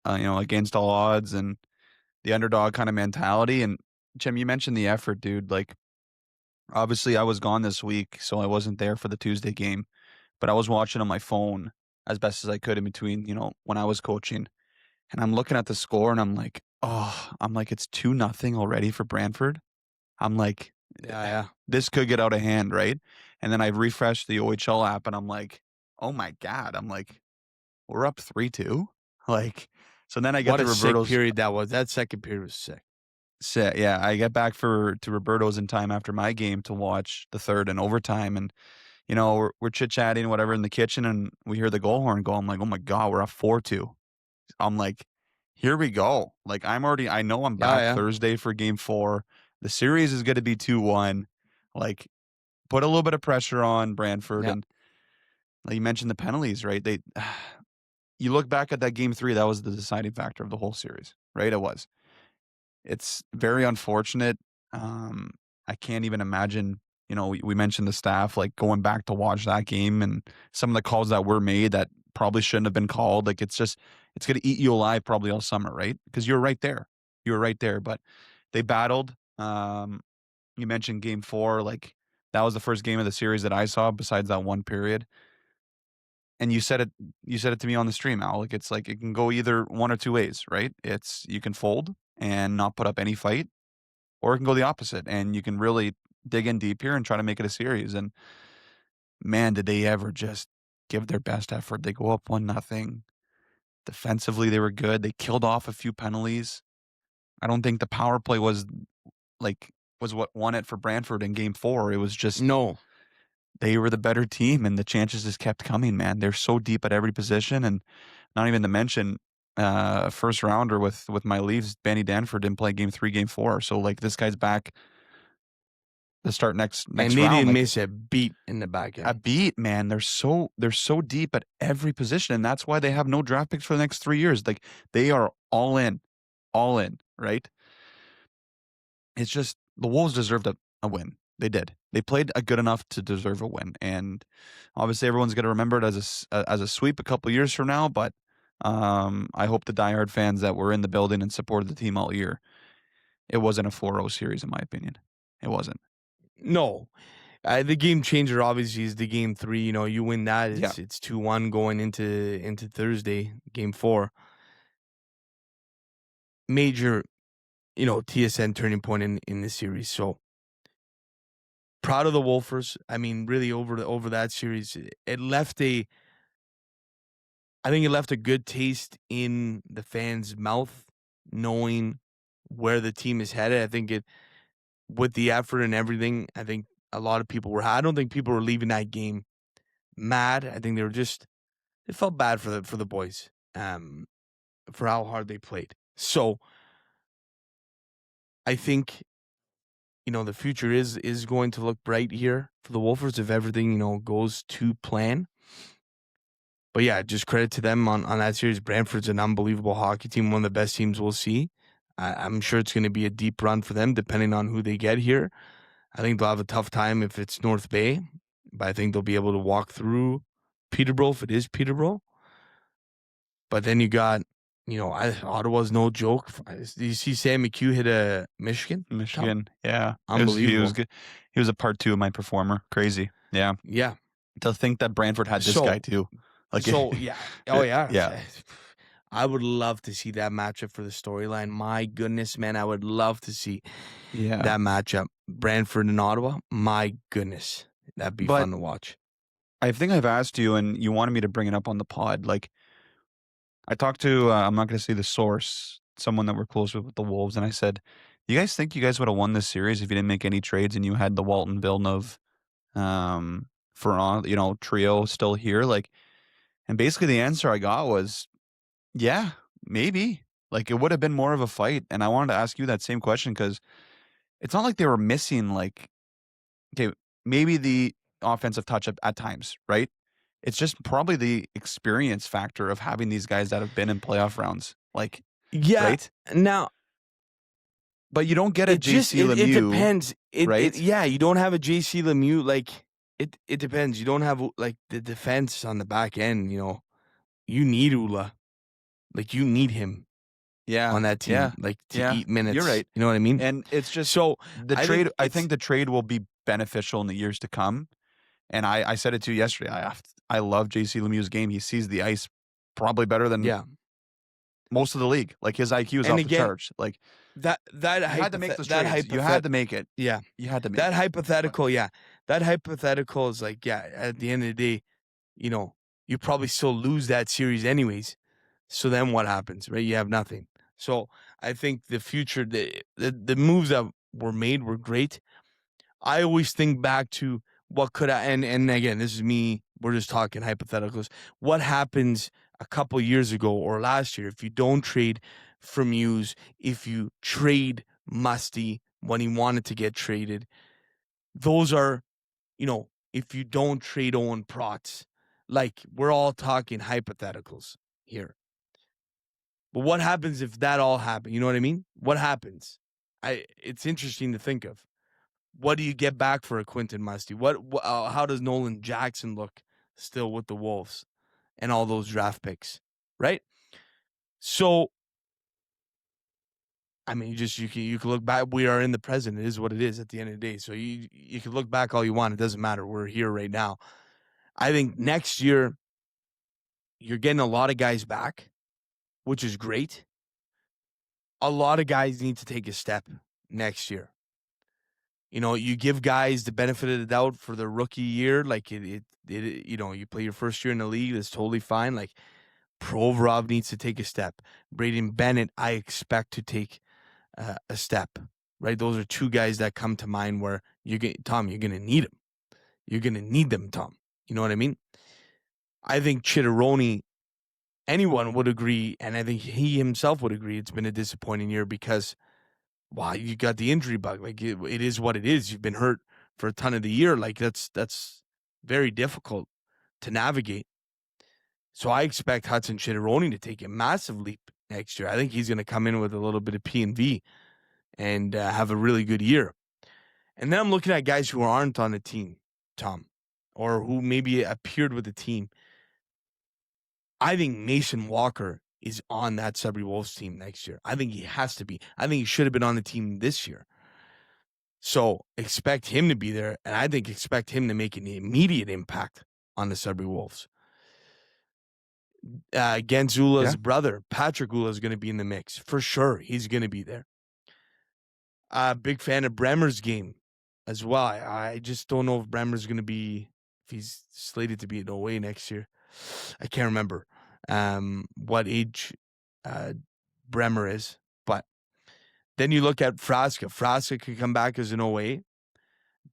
against all odds, and the underdog kind of mentality. And Jim, you mentioned the effort, dude. Like, obviously, I was gone this week, so I wasn't there for the Tuesday game, but I was watching on my phone as best as I could in between, when I was coaching. And I'm looking at the score and I'm like, it's 2-0 already for Brantford. I'm like, Yeah. this could get out of hand, right? And then I refreshed the OHL app and I'm like, oh my God. I'm like, we're up 3-2. Like, so then I get What to a sick Roberto's. period that was. That second period was sick. Yeah, I get back to Roberto's in time after my game to watch the third and overtime. And, we're chit-chatting, whatever, in the kitchen, and we hear the goal horn go. I'm like, oh my God, we're up 4-2. I'm like, here we go. Like, I know I'm back Yeah. Thursday for game 4. The series is going to be 2-1. Like, put a little bit of pressure on Brantford. Yeah. And like you mentioned the penalties, right? You look back at that game 3, that was the deciding factor of the whole series, right? It was. It's very unfortunate. I can't even imagine, we mentioned the staff, like, going back to watch that game and some of the calls that were made that probably shouldn't have been called. Like, it's going to eat you alive probably all summer, right? Because you're right there. You were right there. But they battled. You mentioned game 4. Like, that was the first game of the series that I saw besides that one period. And you said it to me on the stream, Al. Like, it's like it can go either one or two ways, right? It's you can fold and not put up any fight, or it can go the opposite, and you can really dig in deep here and try to make it a series. And man, did they ever just give their best effort. They go up 1-0. Defensively, they were good. They killed off a few penalties. I don't think the power play was what won it for Brantford in game 4. It was just No. they were the better team, and the chances just kept coming, man. They're so deep at every position, and not even to mention first rounder with my Leafs, Benny Danford didn't play game 3, game 4. So, like, this guy's back to start next And round. they didn't Like, miss a beat in the back a end. beat, man. They're so deep at every position, and that's why they have no draft picks for the next 3 years. Like, they are all in, right? It's just the Wolves deserved a win. They did. They played good enough to deserve a win, and obviously everyone's going to remember it as a sweep a couple years from now. But I hope the diehard fans that were in the building and supported the team all year, it wasn't a 4-0 series, in my opinion. It wasn't. No. The game changer obviously is the game 3. You win that, it's 2-1 going into Thursday, game 4. Major, TSN turning point in this series. So proud of the Wolfers. I mean, really over that series, it left a good taste in the fans' mouth, knowing where the team is headed. I think with the effort and everything, I think a lot of people I don't think people were leaving that game mad. I think they felt bad for the boys, for how hard they played. So I think, the future is going to look bright here for the Wolfers if everything, goes to plan. But yeah, just credit to them on that series. Brantford's an unbelievable hockey team, one of the best teams we'll see. I'm sure it's going to be a deep run for them, depending on who they get here. I think they'll have a tough time if it's North Bay, but I think they'll be able to walk through Peterborough if it is Peterborough. But then you got, Ottawa's no joke. Did you see Sam McHugh hit a Michigan? Yeah. Unbelievable. He was good. He was a part 2 of my performer. Crazy. Yeah. Yeah. To think that Brantford had this guy too. Yeah. Oh, yeah. Yeah. I would love to see that matchup for the storyline. My goodness, man, I would love to see that matchup. Brantford and Ottawa. My goodness. That'd be fun to watch. I think I've asked you, and you wanted me to bring it up on the pod. Like, I talked to, I'm not going to say the source, someone that we're close with the Wolves, and I said, do you guys think you guys would have won this series if you didn't make any trades and you had the Walton Villeneuve trio still here? Like, and basically the answer I got was, yeah, maybe. Like, it would have been more of a fight. And I wanted to ask you that same question because it's not like they were missing, like, okay, maybe the offensive touch at times, right? It's just probably the experience factor of having these guys that have been in playoff rounds. Like, right? Now, but you don't get a JC Lemieux. It depends. Right? You don't have a JC Lemieux. Like, it depends. You don't have, like, the defense on the back end, You need Ula. Like, you need him. on that team, like to eat minutes. You're right. You know what I mean? And it's just So the I trade. think I think the trade will be beneficial in the years to come. And I said it to you yesterday. I love JC Lemieux's game. He sees the ice probably better than most of the league. Like his IQ is And off again, the charts. Like that you had to make those trades. You had to make it. Yeah. You had to make That it. hypothetical, that hypothetical is like, at the end of the day, you know, you probably still lose that series anyways. So then what happens, right? You have nothing. So I think the future, the moves that were made were great. I always think back to what could I, and again, this is me, we're just talking hypotheticals. What happens a couple years ago or last year if you don't trade for Muse, if you trade Musty when he wanted to get traded? Those are, if you don't trade Owen Protz, like we're all talking hypotheticals here. But what happens if that all happened? You know what I mean? What happens? It's interesting to think of. What do you get back for a Quentin Musty? How does Nolan Jackson look still with the Wolves and all those draft picks, right? So, I mean, you can look back. We are in the present. It is what it is at the end of the day. So you can look back all you want. It doesn't matter. We're here right now. I think next year you're getting a lot of guys back, which is great. A lot of guys need to take a step next year. You give guys the benefit of the doubt for their rookie year. Like you play your first year in the league. That's totally fine. Like Provorov needs to take a step. Braden Bennett, I expect to take a step. Right, those are two guys that come to mind where you're going to need them. You're going to need them, Tom. You know what I mean? I think Chitteroni, anyone would agree, and I think he himself would agree. It's been a disappointing year because. Wow, you got the injury bug. Like it is what it is. You've been hurt for a ton of the year. Like that's very difficult to navigate. So I expect Hudson Chitteroni to take a massive leap next year. I think he's going to come in with a little bit of P&V and have a really good year. And then I'm looking at guys who aren't on the team, Tom, or who maybe appeared with the team. I think Mason Walker is on that Sudbury Wolves team next year. I think he has to be. I think he should have been on the team this year. So expect him to be there, and I think expect him to make an immediate impact on the Sudbury Wolves. Genzula's brother, Patrick Ula, is going to be in the mix. For sure, he's going to be there. Big fan of Bremer's game as well. I just don't know if Bremer's going to be, if he's slated to be at OUA next year. I can't remember what age Bremer is, but then you look at Frasca. Frasca could come back as an OA.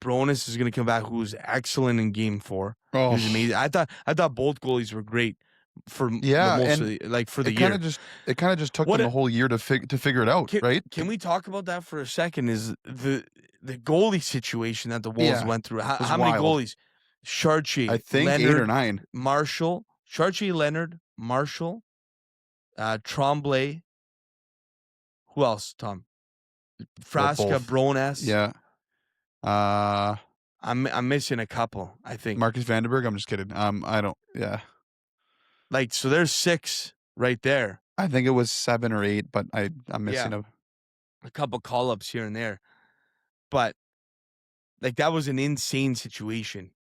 Bronis is going to come back, who's excellent in Game 4. Oh. He was amazing. I thought both goalies were great for most of the, for the year. It kind of just took them a whole year to figure it out, right? Can we talk about that for a second? Is the goalie situation that the Wolves went through? How many goalies? Chartier, I think Leonard, 8 or 9. Marshall, Chartier, Leonard, Marshall, Tremblay. Who else, Tom? Frasca, Brones. Yeah. I'm missing a couple, I think. Marcus Vandenberg. I'm just kidding. I don't. Yeah. Like, so there's 6 right there. I think it was 7 or 8, but I'm missing a couple call-ups here and there. But like that was an insane situation.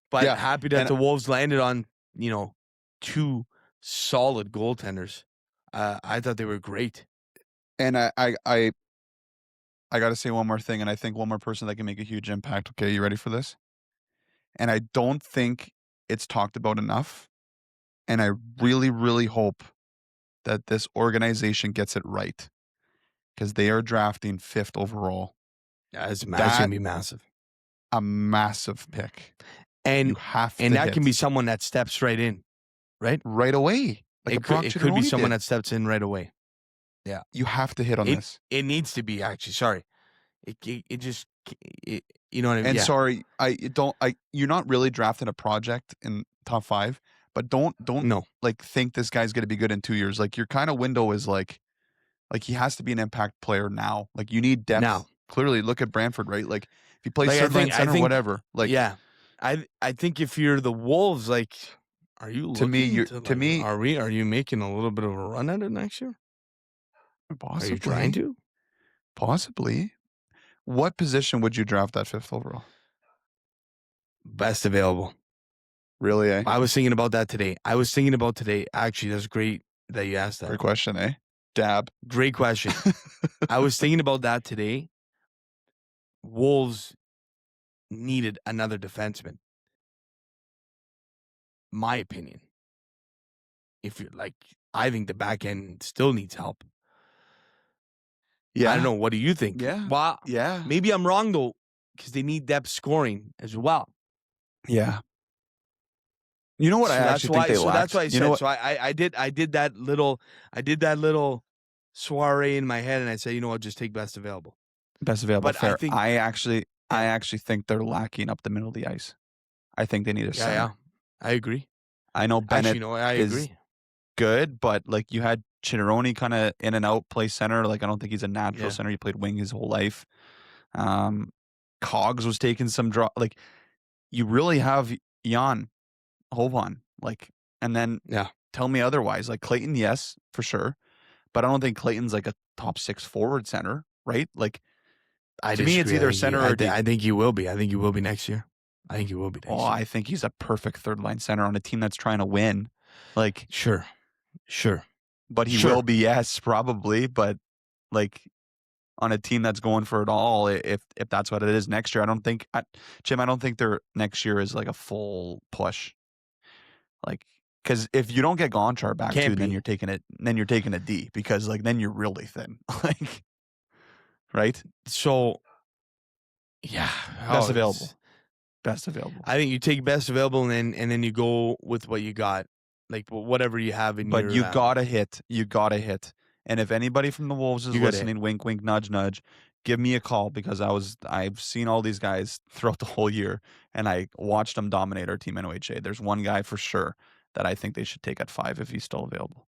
But happy that the Wolves landed on, 2 solid goaltenders. I thought they were great. And I got to say one more thing, and I think one more person that can make a huge impact. Okay, you ready for this? And I don't think it's talked about enough. And I really, really hope that this organization gets it right, because they are drafting 5th overall. That's going to be massive. A massive pick. And you have to and that can be someone that steps right in, right? Right away. Like it could be someone that steps in right away. Yeah. You have to hit on this. It needs to be, actually. Sorry. It just, you know what I mean? And sorry, you're not really drafting a project in top 5, but don't like think this guy's going to be good in 2 years. Like your kind of window is like he has to be an impact player now. Like you need depth. Now. Clearly, look at Brantford, right? Like if you play third line center or whatever. Like I think if you're the Wolves, like, are you looking to me, are you making a little bit of a run at it next year? Possibly. Are you trying to? Possibly. What position would you draft at 5th overall? Best available. Really, eh? I was thinking about that today. Actually, that's great that you asked that. Great question, eh? Dab. Great question. I was thinking about that today. Wolves needed another defenseman. My opinion. If you're like, I think the back end still needs help. Yeah. I don't know. What do you think? Yeah. Well, Yeah. maybe I'm wrong though, because they need depth scoring as well. Yeah. You know what I actually think they lack? That's why I said. What? So I did that little soiree in my head, and I said, you know what, just take best available. Best available. But fair. I actually think they're lacking up the middle of the ice. I think they need a center. Yeah, I agree. I know Bennett Actually, no, I is agree. good, but like you had Chitteroni kind of in and out play center. Like I don't think he's a natural center. He played wing his whole life. Cogs was taking some draw. Like you really have Jan Hovan. Like, and then tell me otherwise. Like Clayton, yes, for sure. But I don't think Clayton's like a top 6 forward center, right? Like to me, it's either center or D. I think he will be. I think he will be next year. I think he will be next year. I think he's a perfect 3rd-line center on a team that's trying to win. Like Sure. But he will be, yes, probably. But like on a team that's going for it all, if that's what it is next year, I don't think their next year is like a full push. Like, because if you don't get Gonchar back too, then you're taking a D, because like then you're really thin. Like, right? So yeah, best available. I think you take best available and then you go with what you got, like whatever you have in. But you gotta hit. And if anybody from the Wolves is listening, wink, wink, nudge, nudge, give me a call, because I've seen all these guys throughout the whole year, and I watched them dominate our team OUA. There's one guy for sure that I think they should take at 5 if he's still available.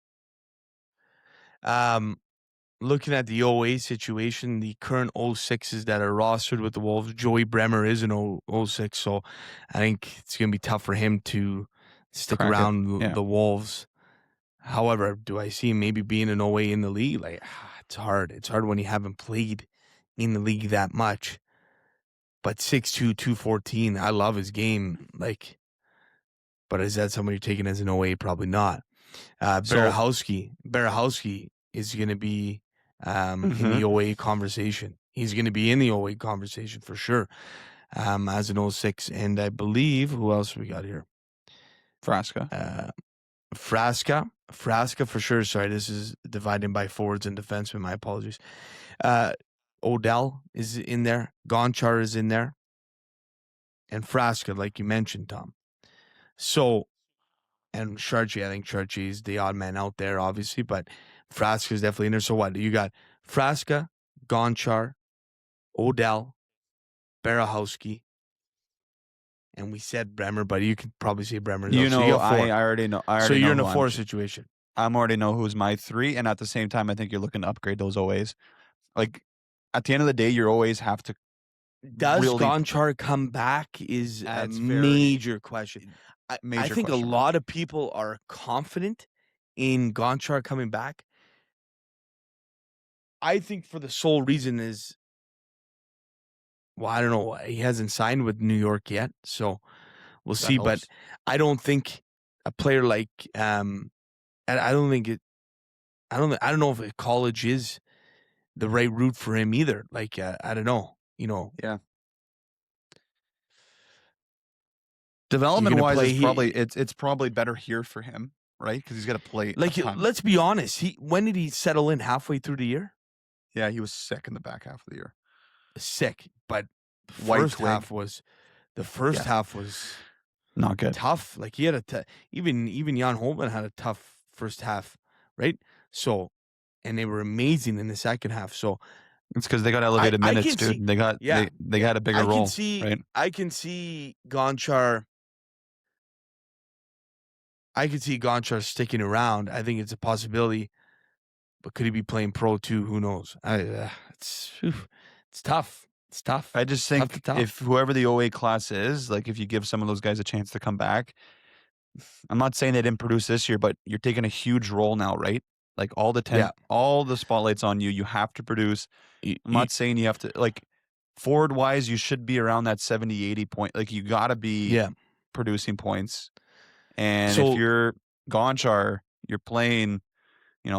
Looking at the OA situation, the current 06s that are rostered with the Wolves, Joey Bremer is an 06, so I think it's going to be tough for him to stick around the Wolves. However, do I see him maybe being an OA in the league? Like, it's hard. It's hard when you haven't played in the league that much. But 6'2", 214, I love his game. Like, but is that somebody you're taking as an OA? Probably not. Berehowski is going to be in the OA conversation. He's going to be in the OA conversation for sure as an 06. And I believe, who else we got here? Frasca for sure. Sorry, this is divided by forwards and defensemen. My apologies. Odell is in there. Gonchar is in there. And Frasca, like you mentioned, Tom. So, and Charchi, I think Charchi is the odd man out there, obviously, but Frasca is definitely in there. So what? You got Frasca, Gonchar, Odell, Berehowski, and we said Bremer, but you could probably say Bremer. You know, so I already know. So you're in a 4 situation. I already know who's my 3, and at the same time, I think you're looking to upgrade those OAs. Like, at the end of the day, your OAs have to. Does Gonchar come back is a major question. I think a lot of people are confident in Gonchar coming back. I think for the sole reason is, well, I don't know. He hasn't signed with New York yet, so we'll see. But I don't think a player like I don't know if college is the right route for him either. Like I don't know. Yeah. Development wise, it's probably better here for him, right? Because he's got to play. Like, let's be honest. When did he settle in? Halfway through the year? Yeah, he was sick in the back half of the year. Sick, but the first half was not good. Tough. Like he had even Jan Holman had a tough first half, right? So, and they were amazing in the second half. So it's because they got elevated minutes, dude. They got a bigger role. Right? I can see Gonchar. I could see Gonchar sticking around. I think it's a possibility, but could he be playing pro too? Who knows? It's tough. It's tough. I just think if whoever the OA class is, like if you give some of those guys a chance to come back, I'm not saying they didn't produce this year, but you're taking a huge role now, right? Like all the spotlight's on you. You have to produce. I'm not saying you have to, like, forward wise, you should be around that 70, 80 point. Like, you got to be producing points. And if So you're Gonchar, you're playing,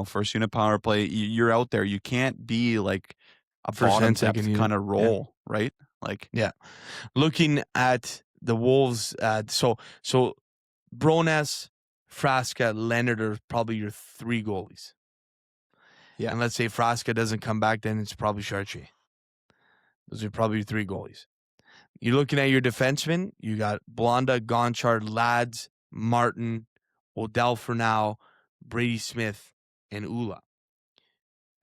first unit power play, you're out there. You can't be like a First bottom and second depth unit. kind of role, right? Like, looking at the Wolves, so Brones, Frasca, Leonard are probably your 3 goalies. Yeah. And let's say Frasca doesn't come back, then it's probably Chartier. Those are probably your 3 goalies. You're looking at your defensemen. You got Blonda, Gonchar, Lads, Martin, Odell for now, Brady Smith, and Ula.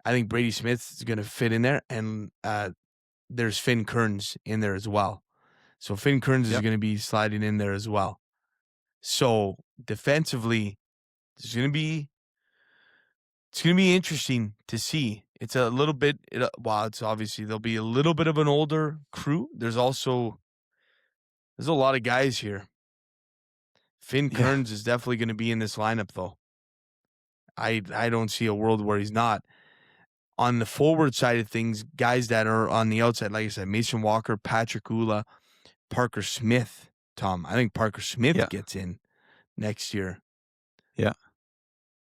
I think Brady Smith is going to fit in there, and there's Finn Kearns in there as well. So Finn Kearns is going to be sliding in there as well. So defensively, it's going to be interesting to see. It's a little bit, it's obviously there'll be a little bit of an older crew. There's a lot of guys here. Finn Kearns is definitely going to be in this lineup, though. I don't see a world where he's not. On the forward side of things, guys that are on the outside, like I said, Mason Walker, Patrick Ula, Parker Smith, Tom. I think Parker Smith gets in next year. Yeah.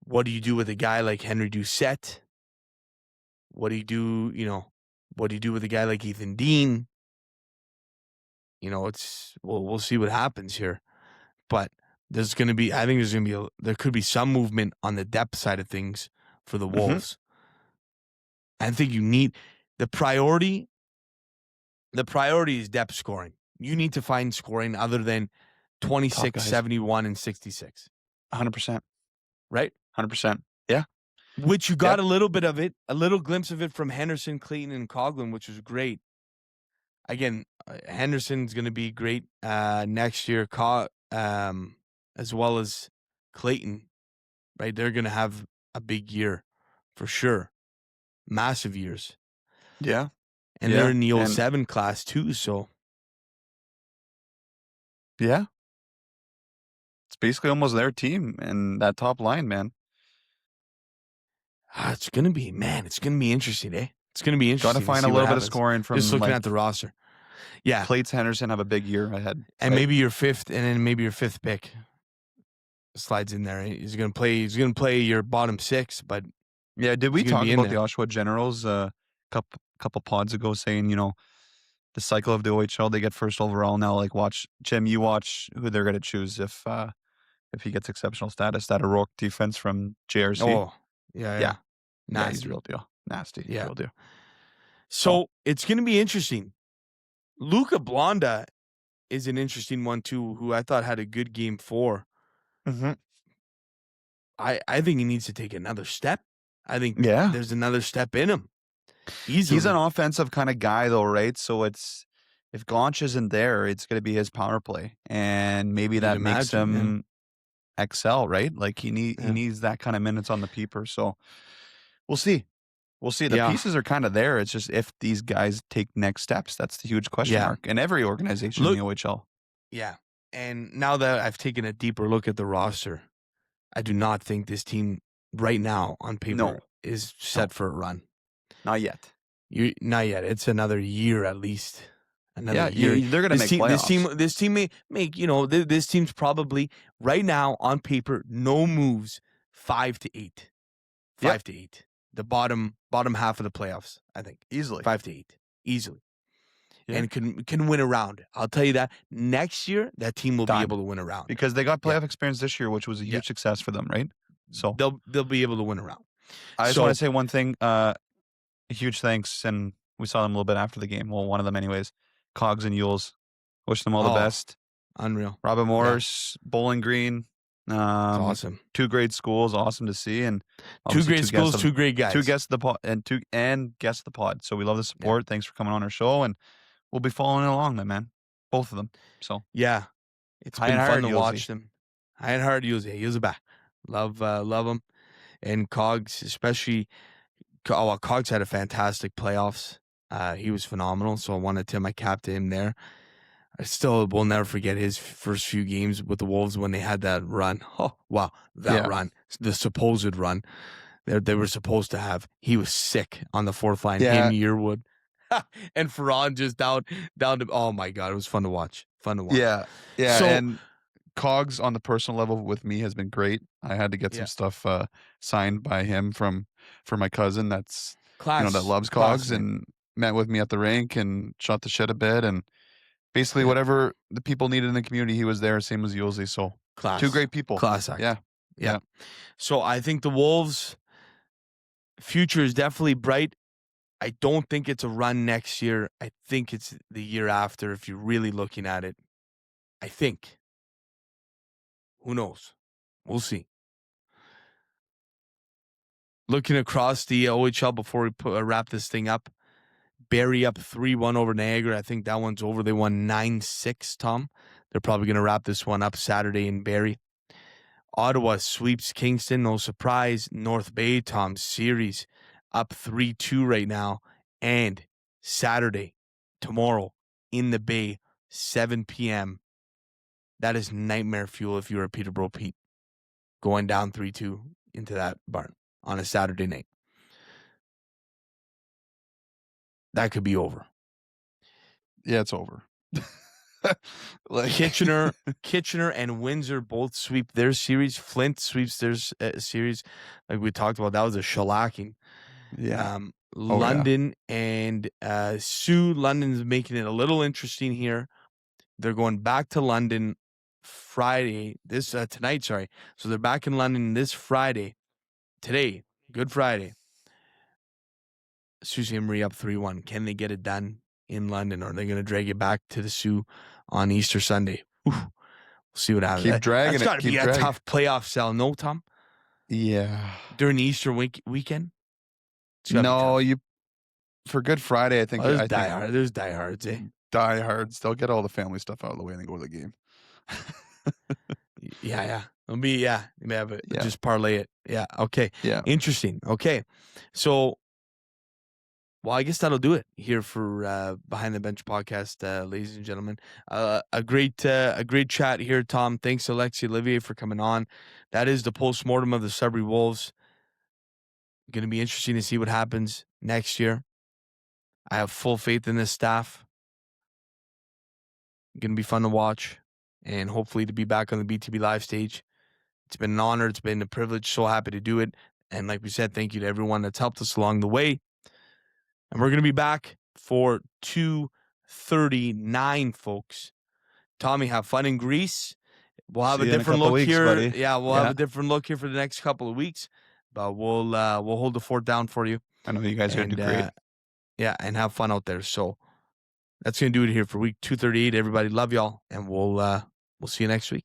What do you do with a guy like Henry Doucette? What do you do with a guy like Ethan Dean? We'll see what happens here. But there could be some movement on the depth side of things for the Wolves. I think you need the priority is depth scoring. You need to find scoring other than 26, 71, and 66. 100%. Right? 100%. Yeah. Which you got a little bit of it, a little glimpse of it from Henderson, Clayton, and Coughlin, which was great. Again, Henderson's going to be great next year, as well as Clayton. Right? They're going to have a big year for sure. Massive years. Yeah. And they're in the 07 class too, so. Yeah. It's basically almost their team and that top line, man. It's going to be interesting, eh? It's going to be interesting. Got to find a little bit of scoring from just looking at the roster. Yeah. Clates Henderson have a big year ahead. And maybe your fifth pick slides in there. He's going to play your bottom 6, but yeah, did we talk about the Oshawa Generals a couple pods ago saying, the cycle of the OHL, they get first overall now, like you watch who they're going to choose if he gets exceptional status. That O'Rourke defense from JRC. Oh, yeah. Nasty. He's real deal. Nasty. Yeah. Real deal. So it's going to be interesting. Luca Blonda is an interesting one too, who I thought had a good game 4. Mm-hmm. I think he needs to take another step. I think there's another step in him. Easily. He's an offensive kind of guy though, right? So if Gaunch isn't there, it's going to be his power play. And maybe that makes him excel, right? Like he needs that kind of minutes on the peeper. So we'll see. The pieces are kind of there. It's just if these guys take next steps, that's the huge question mark in every organization in the OHL. Yeah. And now that I've taken a deeper look at the roster, I do not think this team right now on paper is set for a run. Not yet. Not yet. It's another year at least. Another year. They're going to make playoffs. This team may make, this team's probably right now on paper, no moves, 5 to 8. 5 to 8. The bottom half of the playoffs, I think. Easily. 5 to 8. Easily. Yeah. And can win a round. I'll tell you that. Next year, that team will be able to win a round. Because they got playoff experience this year, which was a huge success for them, right? So they'll be able to win a round. I just want to say one thing. A huge thanks, and we saw them a little bit after the game. Well, one of them anyways. Cogs and Yules. Wish them all the best. Unreal. Robin Morris, Bowling Green. Awesome. 2 great schools. Awesome to see. And 2 great schools, 2 great guys. 2 guests of the pod and guests of the pod. So we love the support. Thanks for coming on our show. And we'll be following along, man. Both of them. So yeah. It's been fun to watch them. High and hard Yules. Yules back. Love them. And Cogs, especially Cogs had a fantastic playoffs. He was phenomenal, so I wanted to my cap to him there. I still will never forget his first few games with the Wolves when they had that run. Oh, wow, that run, the supposed run. they were supposed to have. He was sick on the fourth line. Yeah. Him, Yearwood, and Ferran just down to. Oh my God, it was fun to watch. Fun to watch. Yeah. Yeah. So- and Cogs on the personal level with me has been great. I had to get some Yeah. stuff signed by him for my cousin that's Class, that loves class, Cogs man. and met with me at the rink and shot the shit a bit, and basically Yeah. whatever the people needed in the community, he was there. Same as Yulzi. So Class. two great people. Class act. Yeah. Yeah. So I think the Wolves' future is definitely bright. I don't think it's a run next year. I think it's the year after if you're really looking at it. I think. Who knows? We'll see. Looking across the OHL before we wrap this thing up, Barrie up 3-1 over Niagara. I think that one's over. They won 9-6, Tom. They're probably going to wrap this one up Saturday in Barrie. Ottawa sweeps Kingston. No surprise. North Bay, Tom, series up 3-2 right now. And Saturday, tomorrow, in the Bay, 7 p.m. That is nightmare fuel if you're a Peterborough Pete. Going down 3-2 into that barn on a Saturday night. That could be over. Yeah, it's over. Like Kitchener and Windsor both sweep their series. Flint sweeps their series. Like we talked about, that was a shellacking. Yeah. London and Sioux. London's making it a little interesting here. They're going back to London Friday. Tonight, sorry. So they're back in London this Friday. Today, Good Friday. Sault Ste. Marie up 3-1. Can they get it done in London, or are they going to drag it back to the Sioux on Easter Sunday? Oof. We'll see what happens. Keep dragging That's it. got to Keep be a dragging. tough playoff sell, no, Tom? Yeah. During the Easter weekend? It's gotta be No, tough. for Good Friday, I think. There's I think There's diehards, eh? diehards. They'll get all the family stuff out of the way and then go to the game. Yeah. It'll be, yeah, but Yeah. just parlay it. Yeah, okay. Yeah. Interesting. Okay. So, well, I guess that'll do it here for Behind the Bench podcast, ladies and gentlemen. A great chat here, Tom. Thanks, Alexie Olivier, for coming on. That is the post-mortem of the Sudbury Wolves. Going to be interesting to see what happens next year. I have full faith in this staff. Going to be fun to watch, and hopefully to be back on the BTB Live stage. It's been an honor. It's been a privilege. So happy to do it. And like we said, thank you to everyone that's helped us along the way. And we're going to be back for 239, folks. Tommy, have fun in Greece. We'll have See a you in a different couple look weeks, here. buddy. Yeah, we'll have a different look here for the next couple of weeks. But we'll hold the fort down for you. I know you guys are going to do great. Yeah, and have fun out there. So that's going to do it here for week 238. Everybody, love y'all, and we'll see you next week.